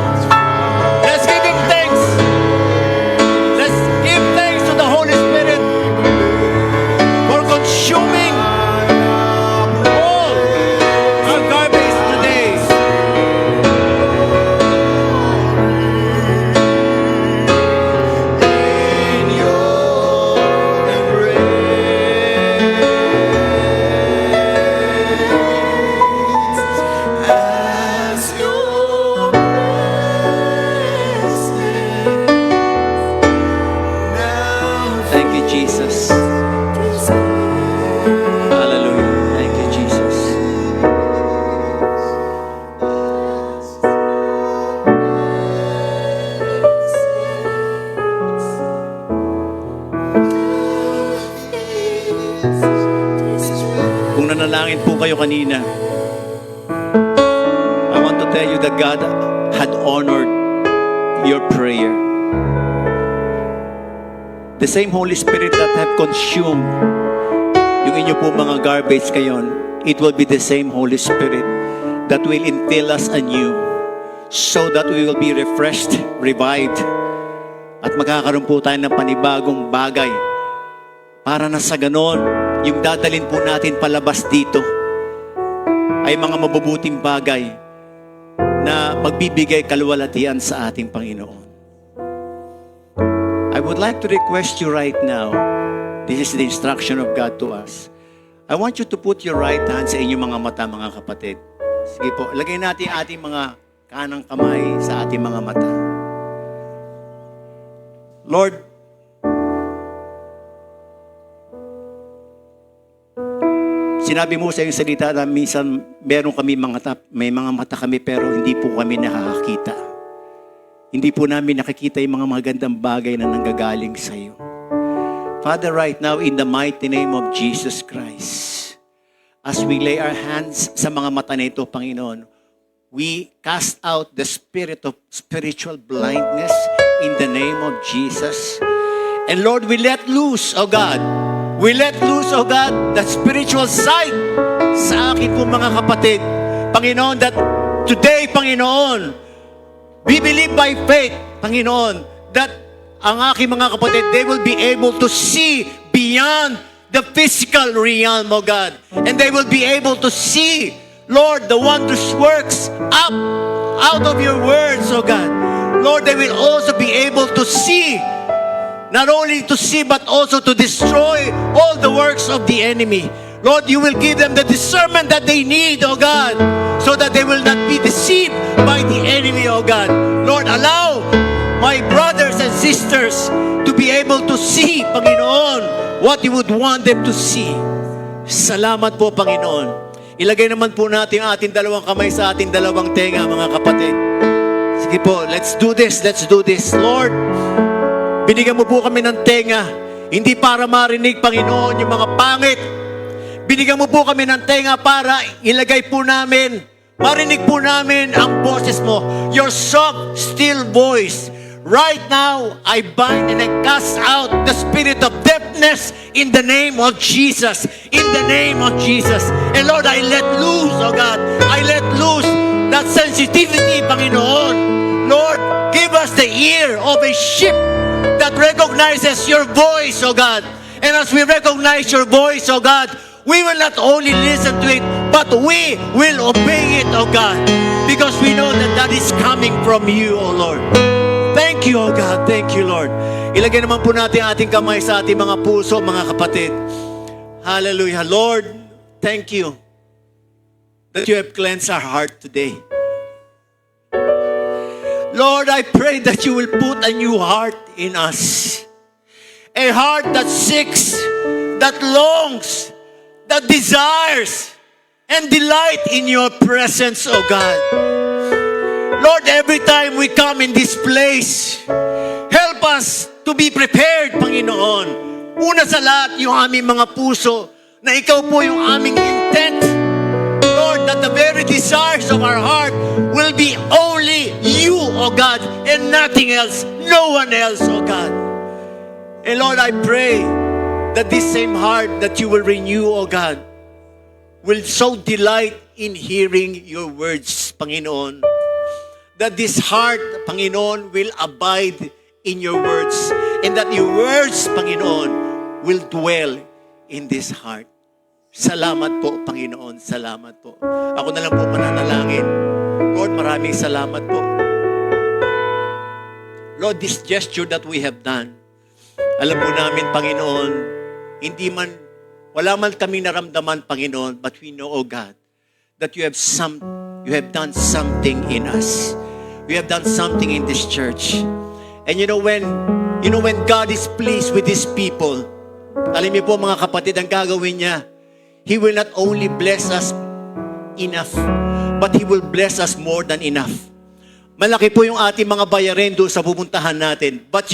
Let's give Him thanks. Let's give thanks to the Holy Spirit for consuming all our garbage today. In your embrace, as your Thank you, Jesus. Hallelujah. Thank you, Jesus. Kung nanalangin po kayo kanina, I want to tell you that God had honored your prayer. The same Holy Spirit that have consumed yung inyo po mga garbage ngayon, it will be the same Holy Spirit that will infill us anew so that we will be refreshed, revived, at magkakaroon po tayo ng panibagong bagay para na sa ganon, yung dadalin po natin palabas dito ay mga mabubuting bagay na magbibigay kaluwalhatian sa ating Panginoon. I would like to request you right now, this is the instruction of God to us. I want you to put your right hand sa inyong mga mata, mga kapatid. Sige po, lagay natin ating mga kanang kamay sa ating mga mata. Lord, sinabi mo sa iyong salita na minsan meron kami may mga mata kami pero hindi po kami nakakakita. Hindi po namin nakikita yung mga magandang bagay na nanggagaling sa iyo. Father, right now, in the mighty name of Jesus Christ, as we lay our hands sa mga mata na ito, Panginoon, we cast out the spirit of spiritual blindness in the name of Jesus. And Lord, we let loose, oh God, that spiritual sight sa akin po mga kapatid. Panginoon, that today, Panginoon, we believe by faith, Panginoon, that ang aking mga kapatid, they will be able to see beyond the physical realm, oh God. And they will be able to see, Lord, the wondrous works out of your words, oh God. Lord, they will also be able to see, not only to see, but also to destroy all the works of the enemy. Lord, you will give them the discernment that they need, oh God, so that they will not be deceived by the enemy, oh God. Lord, allow my brothers and sisters to be able to see, Panginoon, what you would want them to see. Salamat po, Panginoon. Ilagay naman po natin ang ating dalawang kamay sa ating dalawang tenga, mga kapatid. Sige po, let's do this. Lord, binigyan mo po kami ng tenga, hindi para marinig, Panginoon, yung mga pangit. Binigyan mo po kami ng tenga para ilagay po namin, marinig po namin ang boses mo, your soft, still voice. Right now, I bind and I cast out the spirit of deafness in the name of Jesus. In the name of Jesus. And Lord, I let loose, oh God, I let loose that sensitivity, Panginoon. Lord, give us the ear of a sheep that recognizes your voice, oh God. And as we recognize your voice, oh God, we will not only listen to it, but we will obey it, oh God, because we know that that is coming from you, oh Lord. Thank you, O God. Thank you, Lord. Ilagay naman po natin ating kamay sa ating mga puso, mga kapatid. Hallelujah. Lord, thank you that you have cleansed our heart today. Lord, I pray that you will put a new heart in us. A heart that seeks, that longs, that desires, and delight in your presence, O God. Lord, every time we come in this place, help us to be prepared, Panginoon. Una sa lahat, yung aming mga puso, na ikaw po yung aming intent. Lord, that the very desires of our heart will be only you, O God, and nothing else, no one else, O God. And Lord, I pray that this same heart that you will renew, O God, will so delight in hearing your words, Panginoon. That this heart, Panginoon, will abide in your words. And that your words, Panginoon, will dwell in this heart. Salamat po, Panginoon. Salamat po. Ako na lang po mananalangin. Lord, maraming salamat po. Lord, this gesture that we have done, alam po namin, Panginoon, wala man kami naramdaman, Panginoon, but we know, O God, that you have done something in us. You have done something in this church. And when God is pleased with His people, alam niyo po mga kapatid, ang gagawin niya, He will not only bless us enough, but He will bless us more than enough. Malaki po yung ating mga bayarin doon sa pupuntahan natin. But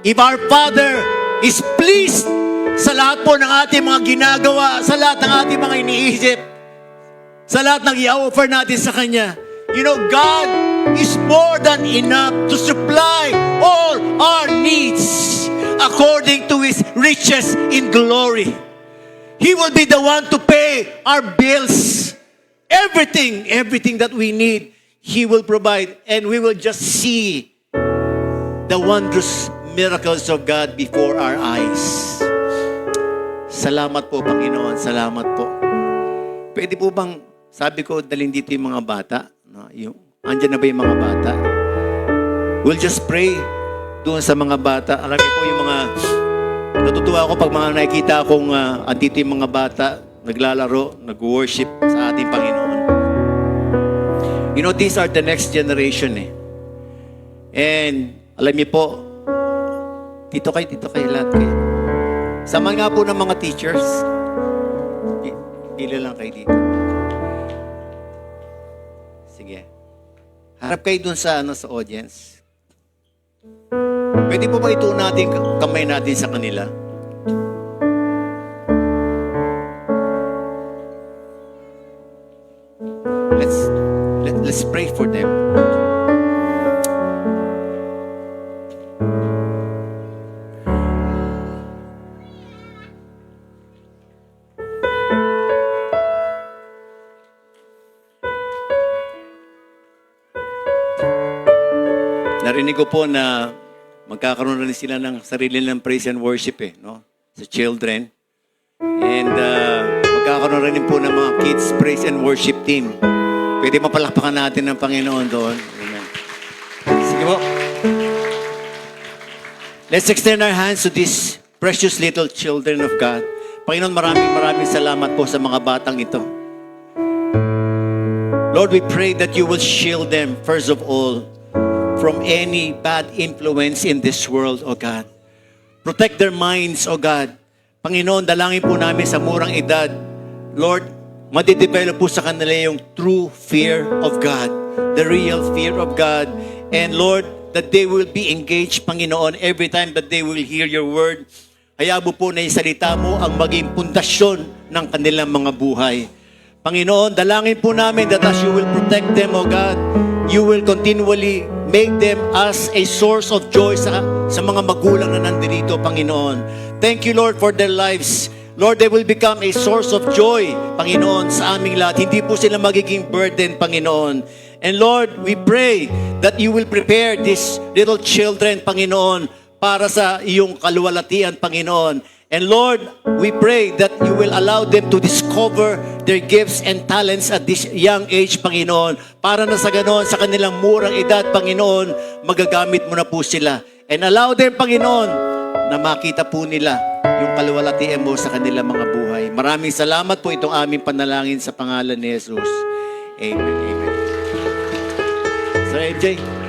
if our Father is pleased sa lahat po ng ating mga ginagawa, sa lahat ng ating mga iniisip, sa lahat ng i-offer natin sa Kanya, God is more than enough to supply all our needs according to His riches in glory. He will be the one to pay our bills. Everything that we need, He will provide. And we will just see the wondrous miracles of God before our eyes. Salamat po, Panginoon. Salamat po. Pwede po bang, sabi ko, dalhin dito yung mga bata? No, andyan na ba yung mga bata? We'll just pray doon sa mga bata. Alam niyo po yung mga, natutuwa ako pag mga nakikita akong andito yung mga bata, naglalaro, nag-worship sa ating Panginoon. These are the next generation eh. And alam niyo po, dito kayo lahat kayo. Sama nga po ng mga teachers. Pila lang kayo dito. Sige. Harap kayo dun sa audience. Pwede po ba ituon natin kamay natin sa kanila? Let's pray for them. Narinig ko po na magkakaroon rin sila ng sarili ng praise and worship no? Sa children. And magkakaroon rin po ng mga kids praise and worship team. Pwede mapalakpakan natin ng Panginoon doon. Amen. Sige po. Let's extend our hands to these precious little children of God. Panginoon, maraming salamat po sa mga batang ito. Lord, we pray that you will shield them, first of all, from any bad influence in this world, O God. Protect their minds, O God. Panginoon, dalangin po namin sa murang edad, Lord, madidevelop po sa kanila yung true fear of God, the real fear of God. And Lord, that they will be engaged, Panginoon, every time that they will hear your word. Hayaan mo po na yung salita mo ang maging pundasyon ng kanilang mga buhay. Panginoon, dalangin po namin that as you will protect them, O God, you will continually make them as a source of joy sa mga magulang na nandito, Panginoon. Thank you, Lord, for their lives. Lord, they will become a source of joy, Panginoon, sa aming lahat. Hindi po sila magiging burden, Panginoon. And Lord, we pray that you will prepare these little children, Panginoon, para sa iyong kaluwalhatian, Panginoon. And Lord, we pray that you will allow them to discover their gifts and talents at this young age, Panginoon, para na sa ganon, sa kanilang murang edad, Panginoon, magagamit mo na po sila. And allow them, Panginoon, na makita po nila yung kaluwalhatian mo sa kanilang mga buhay. Maraming salamat po itong aming panalangin sa pangalan ni Jesus. Amen. Amen. Sir MJ.